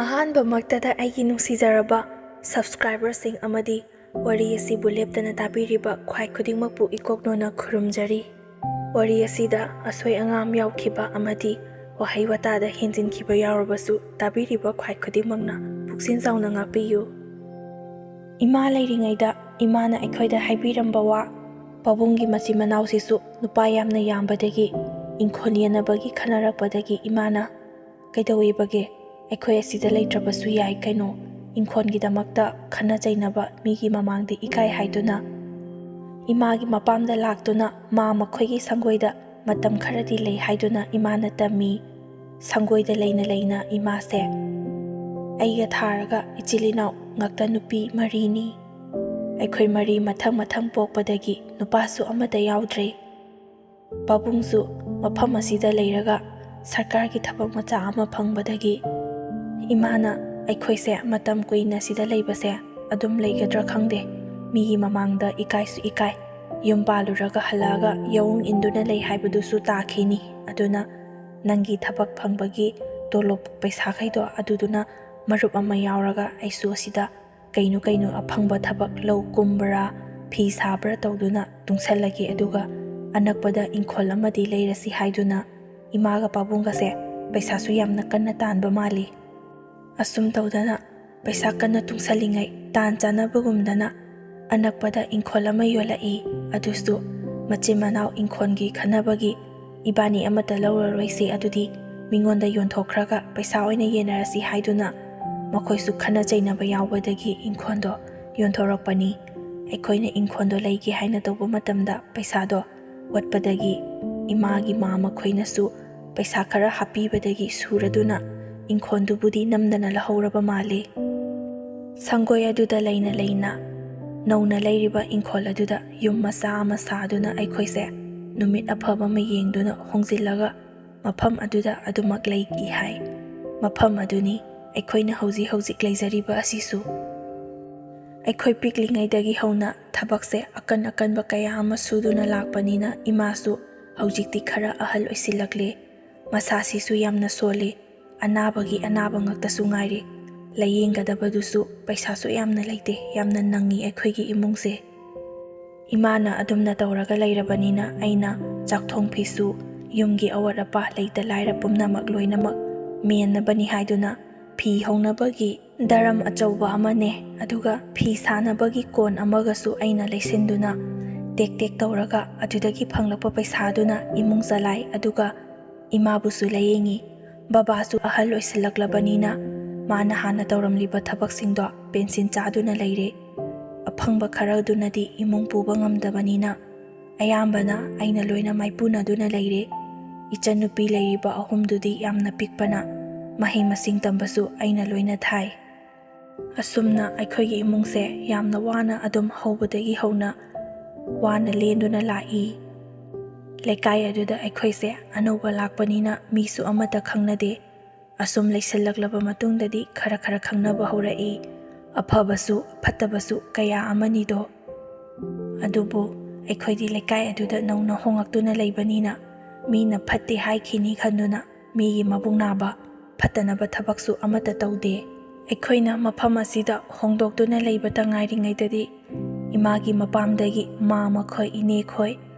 ꯑꯍꯥꯟꯕꯃꯛꯇꯗ ꯑꯩꯒꯤ ꯅꯨꯡꯁꯤꯖꯔꯕ ꯁꯕꯁꯀ꯭ꯔꯥꯏꯕꯔꯁꯤꯡ ꯑꯃꯗꯤ ꯋꯥꯔꯤ ꯑꯁꯤꯕꯨ ꯂꯦꯞꯇꯅ ꯇꯥꯕꯤꯔꯤꯕ ꯈ꯭ꯋꯥꯏ ꯈꯨꯗꯤꯡꯃꯛꯄꯨ ꯏꯀꯣꯛꯅꯣꯅ ꯈꯨꯔꯨꯝꯖꯔꯤ꯫ ꯋꯥꯔꯤ ꯑꯁꯤꯗ ꯑꯁꯣꯏ ꯑꯉꯥꯝ ꯌꯥꯎꯈꯤꯕ ꯑꯃꯗꯤ ꯋꯥꯍꯩ ꯋꯥꯇꯥꯗ ꯍꯦꯟꯖꯤꯟꯈꯤꯕ ꯌꯥꯎꯔꯕꯁꯨ ꯇꯥꯕꯤꯔꯤꯕ ꯈ꯭ꯋꯥꯏ ꯈꯨꯗꯤꯡꯃꯛꯅ ꯄꯨꯛꯆꯦꯜ ꯆꯥꯎꯅ ꯉꯥꯛꯄꯤꯌꯨ꯫ ꯏꯃꯥ ꯂꯩꯔꯤꯉꯩꯗ ꯏꯃꯥꯅ ꯑꯩꯈꯣꯏꯗ ꯍꯥꯏꯕꯤꯔꯝꯕ ꯋꯥ: ꯄꯥꯕꯨꯡꯒꯤ ꯃꯆꯤꯟ ꯃꯅꯥꯎꯁꯤꯁꯨ ꯅꯨꯄꯥ ꯌꯥꯝꯅ ꯌꯥꯝꯕꯗꯒꯤ ꯏꯪꯈꯣꯜ ꯌꯦꯟꯅꯕꯒꯤ ꯈꯟꯅꯔꯛꯄꯗꯒꯤ ꯏꯃꯥꯅ "ꯀꯩꯗꯧꯋꯦꯕꯒꯦ? ꯑꯩꯈꯣꯏ ꯑꯁꯤꯗ ꯂꯩꯇ꯭ꯔꯕꯁꯨ ꯌꯥꯏ ꯀꯩꯅꯣ, ꯏꯪꯈꯣꯜꯒꯤꯗꯃꯛꯇ ꯈꯟꯅ ꯆꯩꯅꯕ ꯃꯤꯒꯤ ꯃꯃꯥꯡꯗ ꯏꯀꯥꯏ" ꯍꯥꯏꯗꯨꯅ ꯏꯃꯥꯒꯤ ꯃꯄꯥꯝꯗ ꯂꯥꯛꯇꯨꯅ ꯃꯈꯣꯏꯒꯤ ꯁꯪꯒꯣꯏꯗ ꯃꯇꯝ ꯈꯔꯗꯤ ꯂꯩ ꯍꯥꯏꯗꯨꯅ ꯏꯃꯥꯅ ꯇꯝꯃꯤ꯫ ꯁꯪꯒꯣꯏꯗ ꯂꯩꯅ ꯂꯩꯅ ꯏꯃꯥꯁꯦ ꯑꯩꯒ ꯊꯥꯔꯒ ꯏꯆꯤꯜ ꯏꯅꯥꯎ ꯉꯛꯇ ꯅꯨꯄꯤ 4ꯅꯤ꯫ ꯑꯩꯈꯣꯏ 4 ꯃꯊꯪ ꯃꯊꯪ ꯄꯣꯛꯄꯗꯒꯤ ꯅꯨꯄꯥꯁꯨ ꯑꯃꯠꯇ ꯌꯥꯎꯗ꯭ꯔꯦ꯫ ꯄꯥꯕꯨꯡꯁꯨ ꯃꯐꯝ ꯑꯁꯤꯗ ꯂꯩꯔꯒ ꯁꯔꯀꯥꯔꯒꯤ ꯊꯕꯛ ꯃꯆꯥ ꯑꯃ ꯐꯪꯕꯗꯒꯤ ꯏꯃꯥꯅ ꯑꯩꯈꯣꯏꯁꯦ ꯃꯇꯝ ꯀꯨꯏꯅ ꯁꯤꯗ ꯂꯩꯕꯁꯦ ꯑꯗꯨꯝ ꯂꯩꯒꯗ꯭ꯔꯥ ꯈꯪꯗꯦ, ꯃꯤꯒꯤ ꯃꯃꯥꯡꯗ ꯏꯀꯥꯏꯁꯨ ꯏꯀꯥꯏ, ꯌꯨꯝ ꯄꯥꯜꯂꯨꯔꯒ ꯍꯜꯂꯛꯑꯒ ꯌꯥꯎꯪ ꯏꯟꯗꯨꯅ ꯂꯩ ꯍꯥꯏꯕꯗꯨꯁꯨ ꯇꯥꯈꯤꯅꯤ, ꯑꯗꯨꯅ ꯅꯪꯒꯤ ꯊꯕꯛ ꯐꯪꯕꯒꯤ ꯇꯣꯂꯣꯞ ꯄꯩꯁꯥꯈꯩꯗꯣ ꯑꯗꯨꯗꯨꯅ ꯃꯔꯨꯞ ꯑꯃ ꯌꯥꯎꯔꯒ ꯑꯩꯁꯨ ꯑꯁꯤꯗ ꯀꯩꯅꯣ ꯑꯐꯪꯕ ꯊꯕꯛ ꯂꯧ ꯀꯨꯝꯕ꯭ꯔꯥ ꯐꯤ ꯁꯥꯕ꯭ꯔꯥ ꯇꯧꯗꯨꯅ ꯇꯨꯡꯁꯜꯂꯒꯦ, ꯑꯗꯨꯒ ꯑꯅꯛꯄꯗ ꯏꯪꯈꯣꯜ ꯑꯃꯗꯤ ꯂꯩꯔꯁꯤ ꯍꯥꯏꯗꯨꯅ ꯏꯃꯥꯒ ꯄꯥꯕꯨꯡꯒꯁꯦ ꯄꯩꯁꯥꯁꯨ ꯌꯥꯝꯅ ꯀꯟꯅ ꯇꯥꯟꯕ ꯃꯥꯜꯂꯤ꯫ ꯑꯁꯨꯝ ꯇꯧꯗꯅ ꯄꯩꯁꯥ ꯀꯟꯅ ꯇꯨꯡꯁꯜꯂꯤꯉꯩ ꯇꯥꯟ ꯆꯥꯅꯕꯒꯨꯝꯗꯅ ꯑꯅꯛꯄꯗ ꯏꯪꯈꯣꯜ ꯑꯃ ꯌꯣꯜꯂꯛꯏ꯫ ꯑꯗꯨꯁꯨ ꯃꯆꯤꯟ ꯃꯅꯥꯎ ꯏꯪꯈꯣꯜꯒꯤ ꯈꯟꯅꯕꯒꯤ "ꯏꯕꯥꯅꯤ ꯑꯃꯠꯇ ꯂꯧꯔꯔꯣꯏꯁꯤ, ꯑꯗꯨꯗꯤ ꯃꯤꯉꯣꯟꯗ ꯌꯣꯟꯊꯣꯛꯈ꯭ꯔꯒ ꯄꯩꯁꯥ ꯑꯣꯏꯅ ꯌꯦꯟꯅꯔꯁꯤ" ꯍꯥꯏꯗꯨꯅ ꯃꯈꯣꯏꯁꯨ ꯈꯟꯅ ꯆꯩꯅꯕ ꯌꯥꯎꯕꯗꯒꯤ ꯏꯪꯈꯣꯜꯗꯣ ꯌꯣꯟꯊꯣꯔꯛꯄꯅꯤ꯫ ꯑꯩꯈꯣꯏꯅ ꯏꯪꯈꯣꯜꯗꯣ ꯂꯩꯒꯦ ꯍꯥꯏꯅ ꯇꯧꯕ ꯃꯇꯝꯗ ꯄꯩꯁꯥꯗꯣ ꯋꯥꯠꯄꯗꯒꯤ ꯏꯃꯥꯒꯤ ꯃꯈꯣꯏꯅꯁꯨ ꯄꯩꯁꯥ ꯈꯔ ꯍꯥꯞꯄꯤꯕꯗꯒꯤ ꯁꯨꯔꯗꯨꯅ ꯏꯪꯈꯣꯜꯗꯨꯕꯨꯗꯤ ꯅꯝꯗꯅ ꯂꯧꯍꯧꯔꯕ ꯃꯥꯜꯂꯤ꯫ ꯁꯪꯒꯣꯏ ꯑꯗꯨꯗ ꯂꯩꯅ ꯂꯩꯅ ꯅꯧꯅ ꯂꯩꯔꯤꯕ ꯏꯪꯈꯣꯜ ꯑꯗꯨꯗ ꯌꯨꯝ ꯃꯆꯥ ꯑꯃ ꯁꯥꯗꯨꯅ ꯑꯩꯈꯣꯏꯁꯦ ꯅꯨꯃꯤꯠ ꯑꯐꯕ ꯑꯃ ꯌꯦꯡꯗꯨꯅ ꯍꯣꯡꯖꯤꯜꯂꯒ ꯃꯐꯝ ꯑꯗꯨꯗ ꯑꯗꯨꯃꯛ ꯂꯩꯈꯤ ꯍꯥꯏ꯫ ꯃꯐꯝ ꯑꯗꯨꯅꯤ ꯑꯩꯈꯣꯏꯅ ꯍꯧꯖꯤꯛ ꯂꯩꯖꯔꯤꯕ ꯑꯁꯤꯁꯨ꯫ ꯑꯩꯈꯣꯏ ꯄꯤꯛꯂꯤꯉꯩꯗꯒꯤ ꯍꯧꯅ ꯊꯕꯛꯁꯦ ꯑꯀꯟꯕ ꯀꯌꯥ ꯑꯃ ꯁꯨꯗꯨꯅ ꯂꯥꯛꯄꯅꯤꯅ ꯏꯃꯥꯁꯨ ꯍꯧꯖꯤꯛꯇꯤ ꯈꯔ ꯑꯍꯜ ꯑꯣꯏꯁꯤꯜꯂꯛꯂꯦ꯫ ꯃꯁꯥꯁꯤꯁꯨ ꯌꯥꯝꯅ ꯁꯣꯜꯂꯤ, ꯑꯅꯥꯕꯒꯤ ꯑꯅꯥꯕ ꯉꯛꯇꯁꯨ ꯉꯥꯏꯔꯦ꯫ ꯂꯥꯌꯦꯡꯒꯗꯕꯗꯨꯁꯨ ꯄꯩꯁꯥꯁꯨ ꯌꯥꯝꯅ ꯂꯩꯇꯦ, ꯌꯥꯝꯅ ꯅꯪꯉꯤ ꯑꯩꯈꯣꯏꯒꯤ ꯏꯃꯨꯡꯁꯦ꯫ ꯏꯃꯥꯅ ꯑꯗꯨꯝꯅ ꯇꯧꯔꯒ ꯂꯩꯔꯕꯅꯤꯅ ꯑꯩꯅ ꯆꯥꯛꯊꯣꯡ ꯐꯤꯁꯨ ꯌꯨꯝꯒꯤ ꯑꯋꯥꯠ ꯑꯄꯥ ꯂꯩꯇ ꯂꯥꯏꯔ ꯄꯨꯝꯅꯃꯛ ꯂꯣꯏꯅꯃꯛ ꯃꯦꯟꯅꯕꯅꯤ ꯍꯥꯏꯗꯨꯅ ꯐꯤ ꯍꯧꯅꯕꯒꯤ ꯗꯔꯝ ꯑꯆꯧꯕ ꯑꯃꯅꯦ, ꯑꯗꯨꯒ ꯐꯤ ꯁꯥꯅꯕꯒꯤ ꯀꯣꯟ ꯑꯃꯒꯁꯨ ꯑꯩꯅ ꯂꯩꯁꯤꯟꯗꯨꯅ ꯇꯦꯛ ꯇꯧꯔꯒ ꯑꯗꯨꯗꯒꯤ ꯐꯪꯂꯛꯄ ꯄꯩꯁꯥꯗꯨꯅ ꯏꯃꯨꯡ ꯆꯂꯥꯏ, ꯑꯗꯨꯒ ꯏꯃꯥꯕꯨꯁꯨ ꯂꯥꯌꯦꯡꯉꯤ꯫ ꯕꯕꯥꯁꯨ ꯑꯍꯜ ꯑꯣꯏꯁꯤꯜꯂꯛꯂꯕꯅꯤꯅ ꯃꯥꯅ ꯍꯥꯟꯅ ꯇꯧꯔꯝꯂꯤꯕ ꯊꯕꯛꯁꯤꯡꯗꯣ ꯄꯦꯟꯁꯤꯟ ꯆꯥꯗꯨꯅ ꯂꯩꯔꯦ꯫ ꯑꯐꯪꯕ ꯈꯔꯗꯨꯅꯗꯤ ꯏꯃꯨꯡ ꯄꯨꯕ ꯉꯝꯗꯕꯅꯤꯅ ꯑꯌꯥꯝꯕꯅ ꯑꯩꯅ ꯂꯣꯏꯅ ꯃꯥꯏꯄꯨꯅꯗꯨꯅ ꯂꯩꯔꯦ꯫ ꯏꯆꯟꯅꯨꯄꯤ ꯂꯩꯔꯤꯕ 3ꯗꯨꯗꯤ ꯌꯥꯝꯅ ꯄꯤꯛꯄꯅ ꯃꯍꯩ ꯃꯁꯤꯡ ꯇꯝꯕꯁꯨ ꯑꯩꯅ ꯂꯣꯏꯅ ꯊꯥꯏ꯫ ꯑꯁꯨꯝꯅ ꯑꯩꯈꯣꯏꯒꯤ ꯏꯃꯨꯡꯁꯦ ꯌꯥꯝꯅ ꯋꯥꯅ ꯑꯗꯨꯝ ꯍꯧꯕꯗꯒꯤ ꯍꯧꯅ ꯋꯥꯅ ꯂꯦꯟꯗꯨꯅ ꯂꯥꯛꯏ꯫ ꯂꯩꯀꯥꯏ ꯑꯗꯨꯗ ꯑꯩꯈꯣꯏꯁꯦ ꯑꯅꯧꯕ ꯂꯥꯛꯄꯅꯤꯅ ꯃꯤꯁꯨ ꯑꯃꯠꯇ ꯈꯪꯅꯗꯦ꯫ ꯑꯁꯨꯝ ꯂꯩꯁꯤꯜꯂꯛꯂꯕ ꯃꯇꯨꯡꯗꯗꯤ ꯈꯔ ꯈꯪꯅꯕ ꯍꯧꯔꯛꯏ꯫ ꯑꯐꯕꯁꯨ ꯐꯠꯇꯕꯁꯨ ꯀꯌꯥ ꯑꯃꯅꯤꯗꯣ꯫ ꯑꯗꯨꯕꯨ ꯑꯩꯈꯣꯏꯗꯤ ꯂꯩꯀꯥꯏ ꯑꯗꯨꯗ ꯅꯧꯅ ꯍꯣꯡꯉꯛꯇꯨꯅ ꯂꯩꯕꯅꯤꯅ ꯃꯤꯅ ꯐꯠꯇꯦ ꯍꯥꯏꯈꯤꯅꯤ ꯈꯟꯗꯨꯅ ꯃꯤꯒꯤ ꯃꯕꯨꯛ ꯅꯥꯕ ꯐꯠꯇꯅꯕ ꯊꯕꯛꯁꯨ ꯑꯃꯠꯇ ꯇꯧꯗꯦ꯫ ꯑꯩꯈꯣꯏꯅ ꯃꯐꯝ ꯑꯁꯤꯗ ꯍꯣꯡꯗꯣꯛꯇꯨꯅ ꯂꯩꯕꯇ ꯉꯥꯏꯔꯤꯉꯩꯗꯗꯤ ꯏꯃꯥꯒꯤ ꯃꯄꯥꯝꯗꯒꯤ ꯃꯈꯣꯏ, ꯏꯅꯦꯈꯣꯏ,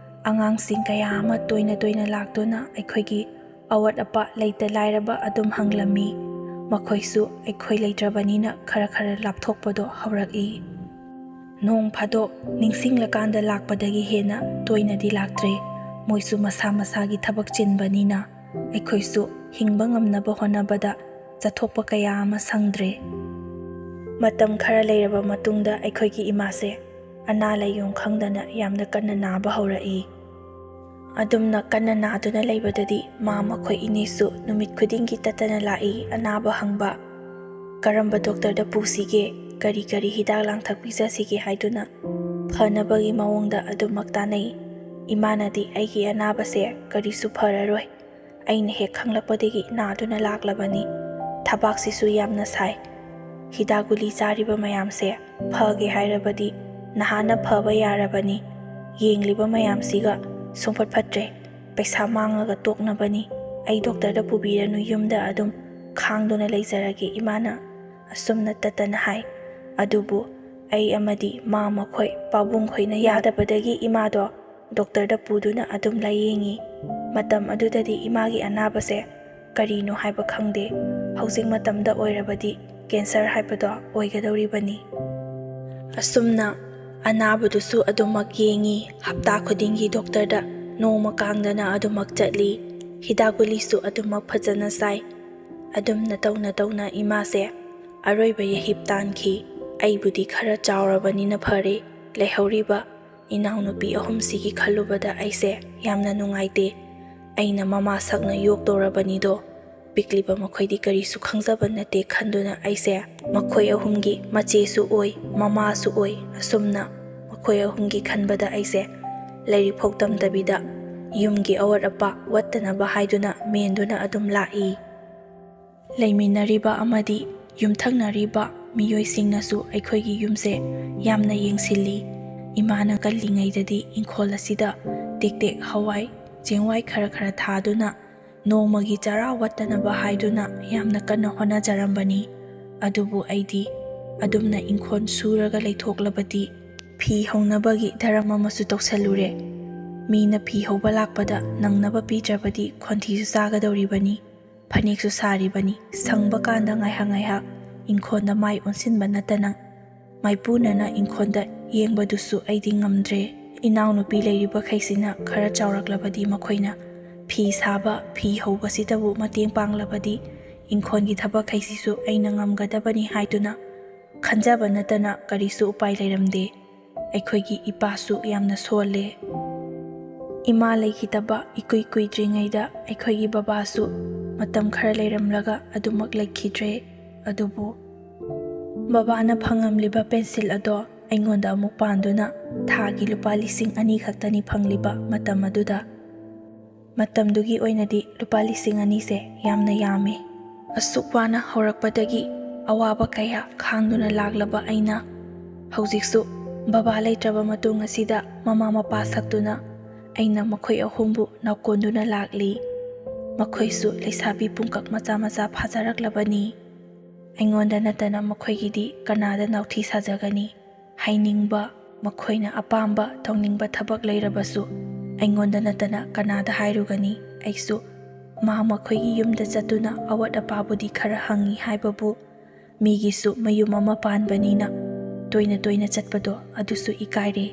ꯑꯉꯥꯡꯁꯤꯡ ꯀꯌా ꯑꯃ ꯇꯣꯏꯅ ꯂꯥꯛꯇꯨꯅ ꯑꯩꯈꯣꯏꯒꯤ ꯑꯋꯥꯠ ꯑꯄꯥ ꯂꯩꯇ ꯂꯥꯏꯔꯕ ꯑꯗꯨꯝ ꯍꯪꯂꯝꯃꯤ꯫ ꯃꯈꯣꯏꯁꯨ ꯑꯩꯈꯣꯏ ꯂꯩꯇ꯭ꯔꯕꯅꯤꯅ ꯈꯔ ꯂꯥꯞꯊꯣꯛꯄꯗꯣ ꯍꯧꯔꯛꯏ꯫ ꯅꯣꯡ ꯐꯥꯗꯣꯛ ꯅꯤꯡꯁꯤꯡꯂꯀꯥꯟꯗ ꯂꯥꯛꯄꯗꯒꯤ ꯍꯦꯟꯅ ꯇꯣꯏꯅꯗꯤ ꯂꯥꯛꯇ꯭ꯔꯦ꯫ ꯃꯣꯏꯁꯨ ꯃꯁꯥꯒꯤ ꯊꯕꯛ ꯆꯤꯟꯕꯅꯤꯅ ꯑꯩꯈꯣꯏꯁꯨ ꯍꯤꯡꯕ ꯉꯝꯅꯕ ꯍꯣꯠꯅꯕꯗ ꯆꯠꯊꯣꯛꯄ ꯀꯌా ꯑꯃ ꯁꯪꯗ꯭ꯔꯦ꯫ ꯃꯇꯝ ꯈꯔ ꯂꯩꯔꯕ ꯃꯇꯨꯡꯗ ꯑꯩꯈꯣꯏꯒꯤ ꯏꯃꯥꯁꯦ ꯑꯅꯥ ꯂꯥꯏꯌꯣꯡ ꯈꯪꯗꯅ ꯌꯥꯝꯅ ꯀꯟꯅ ꯅꯥꯕ ꯍꯧꯔꯛꯏ꯫ ꯑꯗꯨꯝꯅ ꯀꯟꯅ ꯅꯥꯗꯨꯅ ꯂꯩꯕꯗꯗꯤ ꯃꯈꯣꯏ ꯏꯅꯦꯁꯨ ꯅꯨꯃꯤꯠ ꯈꯨꯗꯤꯡꯒꯤ ꯇꯠꯇꯅ ꯂꯥꯛꯏ ꯑꯅꯥꯕ ꯍꯪꯕ꯫ ꯀꯔꯝꯕ ꯗꯣꯛꯇꯔꯗ ꯄꯨꯁꯤꯒꯦ, ꯀꯔꯤ ꯍꯤꯗꯥꯛ ꯂꯥꯡꯊꯛ ꯄꯤꯖꯁꯤꯒꯦ ꯍꯥꯏꯗꯨꯅ ꯐꯅꯕꯒꯤ ꯃꯑꯣꯡꯗ ꯑꯗꯨꯃꯛ ꯇꯥꯟꯅꯩ꯫ ꯏꯃꯥꯅꯗꯤ ꯑꯩꯒꯤ ꯑꯅꯥꯕꯁꯦ ꯀꯔꯤꯁꯨ ꯐꯔꯔꯣꯏ, ꯑꯩꯅ ꯍꯦꯛ ꯈꯪꯂꯛꯄꯗꯒꯤ ꯅꯥꯗꯨꯅ ꯂꯥꯛꯂꯕꯅꯤ, ꯊꯕꯥꯛꯁꯤꯁꯨ ꯌꯥꯝꯅ ꯁꯥꯏ, ꯍꯤꯗꯥꯛ ꯒꯨꯂꯤ ꯆꯥꯔꯤꯕ ꯃꯌꯥꯝꯁꯦ ꯐꯒꯦ ꯍꯥꯏꯔꯕꯗꯤ ꯅꯍꯥꯟꯅ ꯐꯕ ꯌꯥꯔꯕꯅꯤ, ꯌꯦꯡꯂꯤꯕ ꯃꯌꯥꯝꯁꯤꯒ ꯁꯨꯡꯐꯠ ꯐꯠꯇ꯭ꯔꯦ, ꯄꯩꯁꯥ ꯃꯥꯡꯉꯒ ꯇꯣꯛꯅꯕꯅꯤ, ꯑꯩ ꯗꯣꯛꯇꯔꯗ ꯄꯨꯕꯤꯔꯅꯨ, ꯌꯨꯝꯗ ꯑꯗꯨꯝ ꯈꯥꯡꯗꯨꯅ ꯂꯩꯖꯔꯒꯦ ꯏꯃꯥꯅ ꯑꯁꯨꯝꯅ ꯇꯠꯇꯅ ꯍꯥꯏ꯫ ꯑꯗꯨꯕꯨ ꯑꯩ ꯑꯃꯗꯤ ꯃꯈꯣꯏ ꯄꯥꯕꯨꯡꯈꯣꯏꯅ ꯌꯥꯗꯕꯗꯒꯤ ꯏꯃꯥꯗꯣ ꯗꯣꯛꯇꯔꯗ ꯄꯨꯗꯨꯅ ꯑꯗꯨꯝ ꯂꯥꯌꯦꯡꯉꯤ꯫ ꯃꯇꯝ ꯑꯗꯨꯗꯗꯤ ꯏꯃꯥꯒꯤ ꯑꯅꯥꯕꯁꯦ ꯀꯔꯤꯅꯣ ꯍꯥꯏꯕ ꯈꯪꯗꯦ꯫ ꯍꯧꯖꯤꯛ ꯃꯇꯝꯗ ꯑꯣꯏꯔꯕꯗꯤ ꯀꯦꯟꯁꯔ ꯍꯥꯏꯕꯗꯣ ꯑꯣꯏꯒꯗꯧꯔꯤꯕꯅꯤ꯫ ꯑꯁꯨꯝꯅ ꯑꯅꯥꯕꯗꯨꯁꯨ ꯑꯗꯨꯃꯛ ꯌꯦꯡꯉꯤ꯫ ꯍꯞꯇꯥ ꯈꯨꯗꯤꯡꯒꯤ ꯗꯣꯛꯇꯔꯗ ꯅꯣꯡꯃ ꯀꯥꯡꯗꯅ ꯑꯗꯨꯃꯛ ꯆꯠꯂꯤ꯫ ꯍꯤꯗꯥꯛ ꯒꯨꯂꯤꯁꯨ ꯑꯗꯨꯃꯛ ꯐꯖꯅ ꯆꯥꯏ꯫ ꯑꯗꯨꯝꯅ ꯇꯧꯅ ꯇꯧꯅ ꯏꯃꯥꯁꯦ ꯑꯔꯣꯏꯕ ꯌꯥꯍꯤꯞ ꯇꯥꯟꯈꯤ꯫ ꯑꯩꯕꯨꯗꯤ ꯈꯔ ꯆꯥꯎꯔꯕꯅꯤꯅ ꯐꯔꯦ꯫ ꯂꯩꯍꯧꯔꯤꯕ ꯏꯅꯥꯎꯅꯨꯄꯤ ꯑꯍꯨꯝꯁꯤꯒꯤ ꯈꯜꯂꯨꯕꯗ ꯑꯩꯁꯦ ꯌꯥꯝꯅ ꯅꯨꯡꯉꯥꯏꯇꯦ꯫ ꯑꯩꯅ ꯃꯃꯥ ꯁꯛꯅ ꯌꯣꯛꯇꯧꯔꯕꯅꯤꯗꯣ꯫ ꯄꯤꯛꯂꯤꯕ ꯃꯈꯣꯏꯗꯤ ꯀꯔꯤꯁꯨ ꯈꯪꯖꯕ ꯅꯠꯇꯦ ꯈꯟꯗꯨꯅ ꯑꯩꯁꯦ ꯃꯈꯣꯏ ꯑꯍꯨꯝꯒꯤ ꯃꯆꯦꯁꯨ ꯑꯣꯏ, ꯃꯃꯥꯁꯨ ꯑꯣꯏ꯫ ꯑꯁꯨꯝꯅ ꯃꯈꯣꯏ ꯑꯍꯨꯝꯒꯤ ꯈꯟꯕꯗ ꯑꯩꯁꯦ ꯂꯥꯏꯔꯤꯛ ꯐꯥꯎ ꯇꯝꯗꯕꯤꯗ ꯌꯨꯝꯒꯤ ꯑꯋꯥꯠ ꯑꯄꯥ ꯋꯠꯇꯅꯕ ꯍꯥꯏꯗꯨꯅ ꯃꯦꯟꯗꯨꯅ ꯑꯗꯨꯝ ꯂꯥꯛꯏ꯫ ꯂꯩꯃꯤꯟꯅꯔꯤꯕ ꯑꯃꯗꯤ ꯌꯨꯝꯊꯪꯅꯔꯤꯕ ꯃꯤꯑꯣꯏꯁꯤꯡꯅꯁꯨ ꯑꯩꯈꯣꯏꯒꯤ ꯌꯨꯝꯁꯦ ꯌꯥꯝꯅ ꯌꯦꯡꯁꯤꯜꯂꯤ꯫ ꯏꯃꯥꯅ ꯀꯜꯂꯤꯉꯩꯗꯗꯤ ꯏꯪꯈꯣꯜ ꯑꯁꯤꯗ ꯇꯦꯛ ꯍꯋꯥꯏ ꯆꯦꯡꯋꯥꯏ ꯈꯔ ꯊꯥꯗꯨꯅ ꯅꯣꯡꯃꯒꯤ ꯆꯔꯥ ꯋꯠꯇꯅꯕ ꯍꯥꯏꯗꯨꯅ ꯌꯥꯝꯅ ꯀꯟꯅ ꯍꯣꯠꯅꯖꯔꯝꯕꯅꯤ꯫ ꯑꯗꯨꯕꯨ ꯑꯩꯗꯤ ꯑꯗꯨꯝꯅ ꯏꯪꯈꯣꯜ ꯁꯨꯔꯒ ꯂꯩꯊꯣꯛꯂꯕꯗꯤ ꯐꯤ ꯍꯧꯅꯕꯒꯤ ꯙꯔꯝ ꯑꯃꯁꯨ ꯇꯧꯁꯜꯂꯨꯔꯦ꯫ ꯃꯤꯅ ꯐꯤ ꯍꯧꯕ ꯂꯥꯛꯄꯗ ꯅꯪꯅꯕ ꯄꯤꯗ꯭ꯔꯕꯗꯤ ꯈꯣꯟꯊꯤꯁꯨ ꯆꯥꯒꯗꯧꯔꯤꯕꯅꯤ꯫ ꯐꯅꯦꯛꯁꯨ ꯁꯥꯔꯤꯕꯅꯤ꯫ ꯁꯪꯕ ꯀꯥꯟꯗ ꯉꯥꯏꯍꯥꯛ ꯏꯪꯈꯣꯜꯗ ꯃꯥꯏ ꯑꯣꯟꯁꯤꯟꯕ ꯅꯠꯇꯅ ꯃꯥꯏꯄꯨꯅꯅ ꯏꯪꯈꯣꯜꯗ ꯌꯦꯡꯕꯗꯨꯁꯨ ꯑꯩꯗꯤ ꯉꯝꯗ꯭ꯔꯦ꯫ ꯏꯅꯥꯎꯅꯨꯄꯤ ꯂꯩꯔꯤꯕꯈꯩꯁꯤꯅ ꯈꯔ ꯆꯥꯎꯔꯛꯂꯕꯗꯤ ꯃꯈꯣꯏꯅ ꯐꯤ ꯁꯥꯕ, ꯐꯤ ꯍꯧꯕꯁꯤꯗꯕꯨ ꯃꯇꯦꯡ ꯄꯥꯡꯂꯕꯗꯤ ꯏꯪꯈꯣꯜꯒꯤ ꯊꯕꯛꯈꯩꯁꯤꯁꯨ ꯑꯩꯅ ꯉꯝꯒꯗꯕꯅꯤ ꯍꯥꯏꯗꯨꯅ ꯈꯟꯖꯕ ꯅꯠꯇꯅ ꯀꯔꯤꯁꯨ ꯎꯄꯥꯏ ꯂꯩꯔꯝꯗꯦ꯫ ꯑꯩꯈꯣꯏꯒꯤ ꯏꯄꯥꯁꯨ ꯌꯥꯝꯅ ꯁꯣꯜꯂꯦ꯫ ꯏꯃꯥ ꯂꯩꯈꯤꯗꯕ ꯏꯀꯨꯏ ꯀꯨꯏꯗ꯭ꯔꯤꯉꯩꯗ ꯑꯩꯈꯣꯏꯒꯤ ꯕꯕꯥꯁꯨ ꯃꯇꯝ ꯈꯔ ꯂꯩꯔꯝꯂꯒ ꯑꯗꯨꯃꯛ ꯂꯩꯈꯤꯗ꯭ꯔꯦ꯫ ꯑꯗꯨꯕꯨ ꯕꯕꯥꯅ ꯐꯪꯉꯝꯂꯤꯕ ꯄꯦꯟꯁꯤꯜ ꯑꯗꯣ ꯑꯩꯉꯣꯟꯗ ꯑꯃꯨꯛ ꯄꯥꯟꯗꯨꯅ ꯊꯥꯒꯤ ꯂꯨꯄꯥ 2,000 ꯈꯛꯇꯅꯤ ꯐꯪꯂꯤꯕ ꯃꯇꯝ ꯑꯗꯨꯗ꯫ ꯃꯇꯝꯗꯨꯒꯤ ꯑꯣꯏꯅꯗꯤ ꯂꯨꯄꯥ 2,000ꯁꯦ ꯌꯥꯝꯅ ꯌꯥꯝꯃꯦ꯫ ꯑꯁꯨꯛ ꯋꯥꯅ ꯍꯧꯔꯛꯄꯗꯒꯤ ꯑꯋꯥꯕ ꯀꯌꯥ ꯈꯥꯡꯗꯨꯅ ꯂꯥꯛꯂꯕ ꯑꯩꯅ ꯍꯧꯖꯤꯛꯁꯨ ꯕꯕꯥ ꯂꯩꯇ꯭ꯔꯕ ꯃꯇꯨꯡ ꯑꯁꯤꯗ ꯃꯃꯥ ꯃꯄꯥ ꯁꯛꯇꯨꯅ ꯑꯩꯅ ꯃꯈꯣꯏ ꯑꯍꯨꯝꯕꯨ ꯅꯥꯎꯀꯣꯟꯗꯨꯅ ꯂꯥꯛꯂꯤ꯫ ꯃꯈꯣꯏꯁꯨ ꯂꯩꯁꯥꯕꯤ ꯄꯨꯡꯀꯛ ꯃꯆꯥ ꯐꯥꯖꯔꯛꯂꯕꯅꯤ꯫ ꯑꯩꯉꯣꯟꯗ ꯅꯠꯇꯅ ꯃꯈꯣꯏꯒꯤꯗꯤ ꯀꯅꯥꯗ ꯅꯥꯎꯊꯤ ꯁꯥꯖꯒꯅꯤ? ꯍꯩꯅꯤꯡꯕ, ꯃꯈꯣꯏꯅ ꯑꯄꯥꯝꯕ ꯇꯧꯅꯤꯡꯕ ꯊꯕꯛ ꯂꯩꯔꯕꯁꯨ ꯑꯩꯉꯣꯟꯗ ꯅꯠꯇꯅ ꯀꯅꯥꯗ ꯍꯥꯏꯔꯨꯒꯅꯤ? ꯑꯩꯁꯨ ꯃꯈꯣꯏꯒꯤ ꯌꯨꯝꯗ ꯆꯠꯇꯨꯅ ꯑꯋꯠ ꯑꯄꯥꯕꯨꯗꯤ ꯈꯔ ꯍꯪꯉꯤ ꯍꯥꯏꯕꯕꯨ ꯃꯤꯒꯤꯁꯨ ꯃꯌꯨꯝ ꯑꯃ ꯄꯥꯟꯕꯅꯤꯅ ꯇꯣꯏꯅ ꯆꯠꯄꯗꯣ ꯑꯗꯨꯁꯨ ꯏꯀꯥꯏꯔꯦ꯫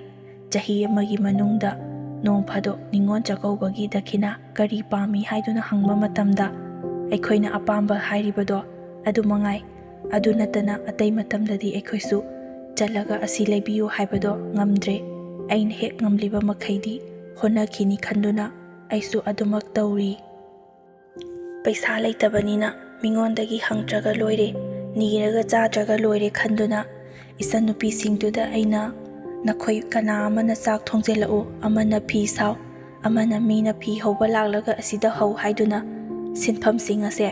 ꯆꯍꯤ ꯑꯃꯒꯤ ꯃꯅꯨꯡꯗ ꯅꯣꯡ ꯐꯥꯗꯣꯛ ꯅꯤꯉꯣꯜ ꯆꯥꯛꯀꯧꯕꯒꯤ ꯗꯈꯤꯅꯥ ꯀꯔꯤ ꯄꯥꯝꯃꯤ ꯍꯥꯏꯗꯨꯅ ꯍꯪꯕ ꯃꯇꯝꯗ ꯑꯩꯈꯣꯏꯅ ꯑꯄꯥꯝꯕ ꯍꯥꯏꯔꯤꯕꯗꯣ ꯑꯗꯨ ꯃꯉꯥꯏ꯫ ꯑꯗꯨ ꯅꯠꯇꯅ ꯑꯇꯩ ꯃꯇꯝꯗꯗꯤ ꯑꯩꯈꯣꯏꯁꯨ ꯆꯠꯂꯒ ꯑꯁꯤ ꯂꯩꯕꯤꯌꯨ ꯍꯥꯏꯕꯗꯣ ꯉꯝꯗ꯭ꯔꯦ꯫ ꯑꯩꯅ ꯍꯦꯛ ꯉꯝꯂꯤꯕ ꯃꯈꯩꯗꯤ ꯍꯣꯠꯅꯈꯤꯅꯤ ꯈꯟꯗꯨꯅ ꯑꯩꯁꯨ ꯑꯗꯨꯃꯛ ꯇꯧꯔꯤ꯫ ꯄꯩꯁꯥ ꯂꯩꯇꯕꯅꯤꯅ ꯃꯤꯉꯣꯟꯗꯒꯤ ꯍꯪꯗ꯭ꯔꯒ ꯂꯣꯏꯔꯦ, ꯅꯤꯔꯒ ꯆꯥꯗ꯭ꯔꯒ ꯂꯣꯏꯔꯦ ꯈꯟꯗꯨꯅ ꯏꯆꯟꯅꯨꯄꯤꯁꯤꯡꯗꯨꯗ ꯑꯩꯅ ꯅꯈꯣꯏ ꯀꯅꯥ ꯑꯃꯅ ꯆꯥꯛ ꯊꯣꯡꯖꯤꯜꯂꯛꯎ, ꯑꯃꯅ ꯐꯤ ꯁꯥꯎ, ꯑꯃꯅ ꯃꯤꯅ ꯐꯤ ꯍꯧꯕ ꯂꯥꯛꯂꯒ ꯑꯁꯤꯗ ꯍꯧ ꯍꯥꯏꯗꯨꯅ ꯁꯤꯟꯐꯝꯁꯤꯡ ꯑꯁꯦ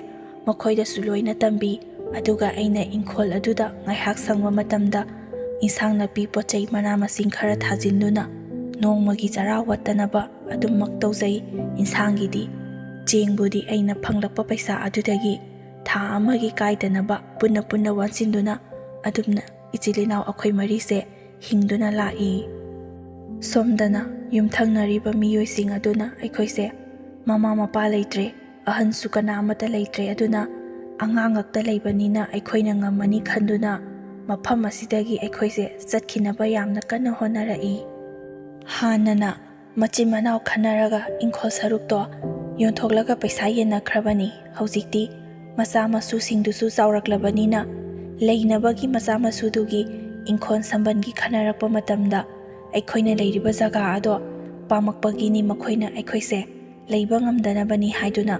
ꯃꯈꯣꯏꯗꯁꯨ ꯂꯣꯏꯅ ꯇꯝꯕꯤ꯫ ꯑꯗꯨꯒ ꯑꯩꯅ ꯏꯪꯈꯣꯜ ꯑꯗꯨꯗ ꯉꯥꯏꯍꯥꯛ ꯁꯪꯕ ꯃꯇꯝꯗ ꯏꯟꯁꯥꯡ ꯅꯥꯄꯤ ꯄꯣꯠꯆꯩ ꯃꯅꯥ ꯃꯁꯤꯡ ꯈꯔ ꯊꯥꯖꯤꯟꯗꯨꯅ ꯅꯣꯡꯃꯒꯤ ꯆꯔꯥ ꯋꯠꯇꯅꯕ ꯑꯗꯨꯃꯛ ꯇꯧꯖꯩ꯫ ꯏꯟꯁꯥꯡꯒꯤꯗꯤ ꯆꯦꯡꯕꯨꯗꯤ ꯑꯩꯅ ꯐꯪꯂꯛꯄ ꯄꯩꯁꯥ ꯑꯗꯨꯗꯒꯤ ꯊꯥ ꯑꯃꯒꯤ ꯀꯥꯏꯗꯅꯕ ꯄꯨꯟꯅ ꯋꯥꯟꯁꯤꯟꯗꯨꯅ ꯑꯗꯨꯝꯅ ꯏꯆꯤꯜ ꯏꯅꯥꯎ ꯑꯩꯈꯣꯏ ꯃꯔꯤꯁꯦ ꯍꯤꯡꯗꯨꯅ ꯂꯥꯛꯏ꯫ ꯁꯣꯝꯗꯅ ꯌꯨꯝꯊꯪꯅꯔꯤꯕ ꯃꯤꯑꯣꯏꯁꯤꯡ ꯑꯗꯨꯅ ꯑꯩꯈꯣꯏꯁꯦ ꯃꯃꯥ ꯃꯄꯥ ꯂꯩꯇ꯭ꯔꯦ, ꯑꯍꯟꯁꯨ ꯀꯅꯥ ꯑꯃꯠꯇ ꯂꯩꯇ꯭ꯔꯦ, ꯑꯗꯨꯅ ꯑꯉꯥꯡ ꯉꯛꯇ ꯂꯩꯕꯅꯤꯅ ꯑꯩꯈꯣꯏꯅ ꯉꯝꯃꯅꯤ ꯈꯟꯗꯨꯅ ꯃꯐꯝ ꯑꯁꯤꯗꯒꯤ ꯑꯩꯈꯣꯏꯁꯦ ꯆꯠꯈꯤꯅꯕ ꯌꯥꯝꯅ ꯀꯟꯅ ꯍꯣꯠꯅꯔꯛꯏ꯫ ꯍꯥꯟꯅꯅ ꯃꯆꯤꯟ ꯃꯅꯥꯎ ꯈꯟꯅꯔꯒ ꯏꯪꯈꯣꯜ ꯁꯔꯨꯛꯇꯣ ꯌꯣꯟꯊꯣꯛꯂꯒ ꯄꯩꯁꯥ ꯌꯦꯟꯅꯈ꯭ꯔꯕꯅꯤ꯫ ꯍꯧꯖꯤꯛꯇꯤ ꯃꯆꯥ ꯃꯁꯨꯁꯤꯡꯗꯨꯁꯨ ꯆꯥꯎꯔꯛꯂꯕꯅꯤꯅ ꯂꯩꯅꯕꯒꯤ ꯃꯆꯥ ꯃꯁꯨꯗꯨꯒꯤ ꯏꯪꯈꯣꯜ ꯁꯝꯕꯟꯒꯤ ꯈꯟꯅꯔꯛꯄ ꯃꯇꯝꯗ ꯑꯩꯈꯣꯏꯅ ꯂꯩꯔꯤꯕ ꯖꯒꯥ ꯑꯗꯣ ꯄꯥꯝꯃꯛꯄꯒꯤꯅꯤ ꯃꯈꯣꯏꯅ ꯑꯩꯈꯣꯏꯁꯦ ꯂꯩꯕ ꯉꯝꯗꯅꯕꯅꯤ ꯍꯥꯏꯗꯨꯅ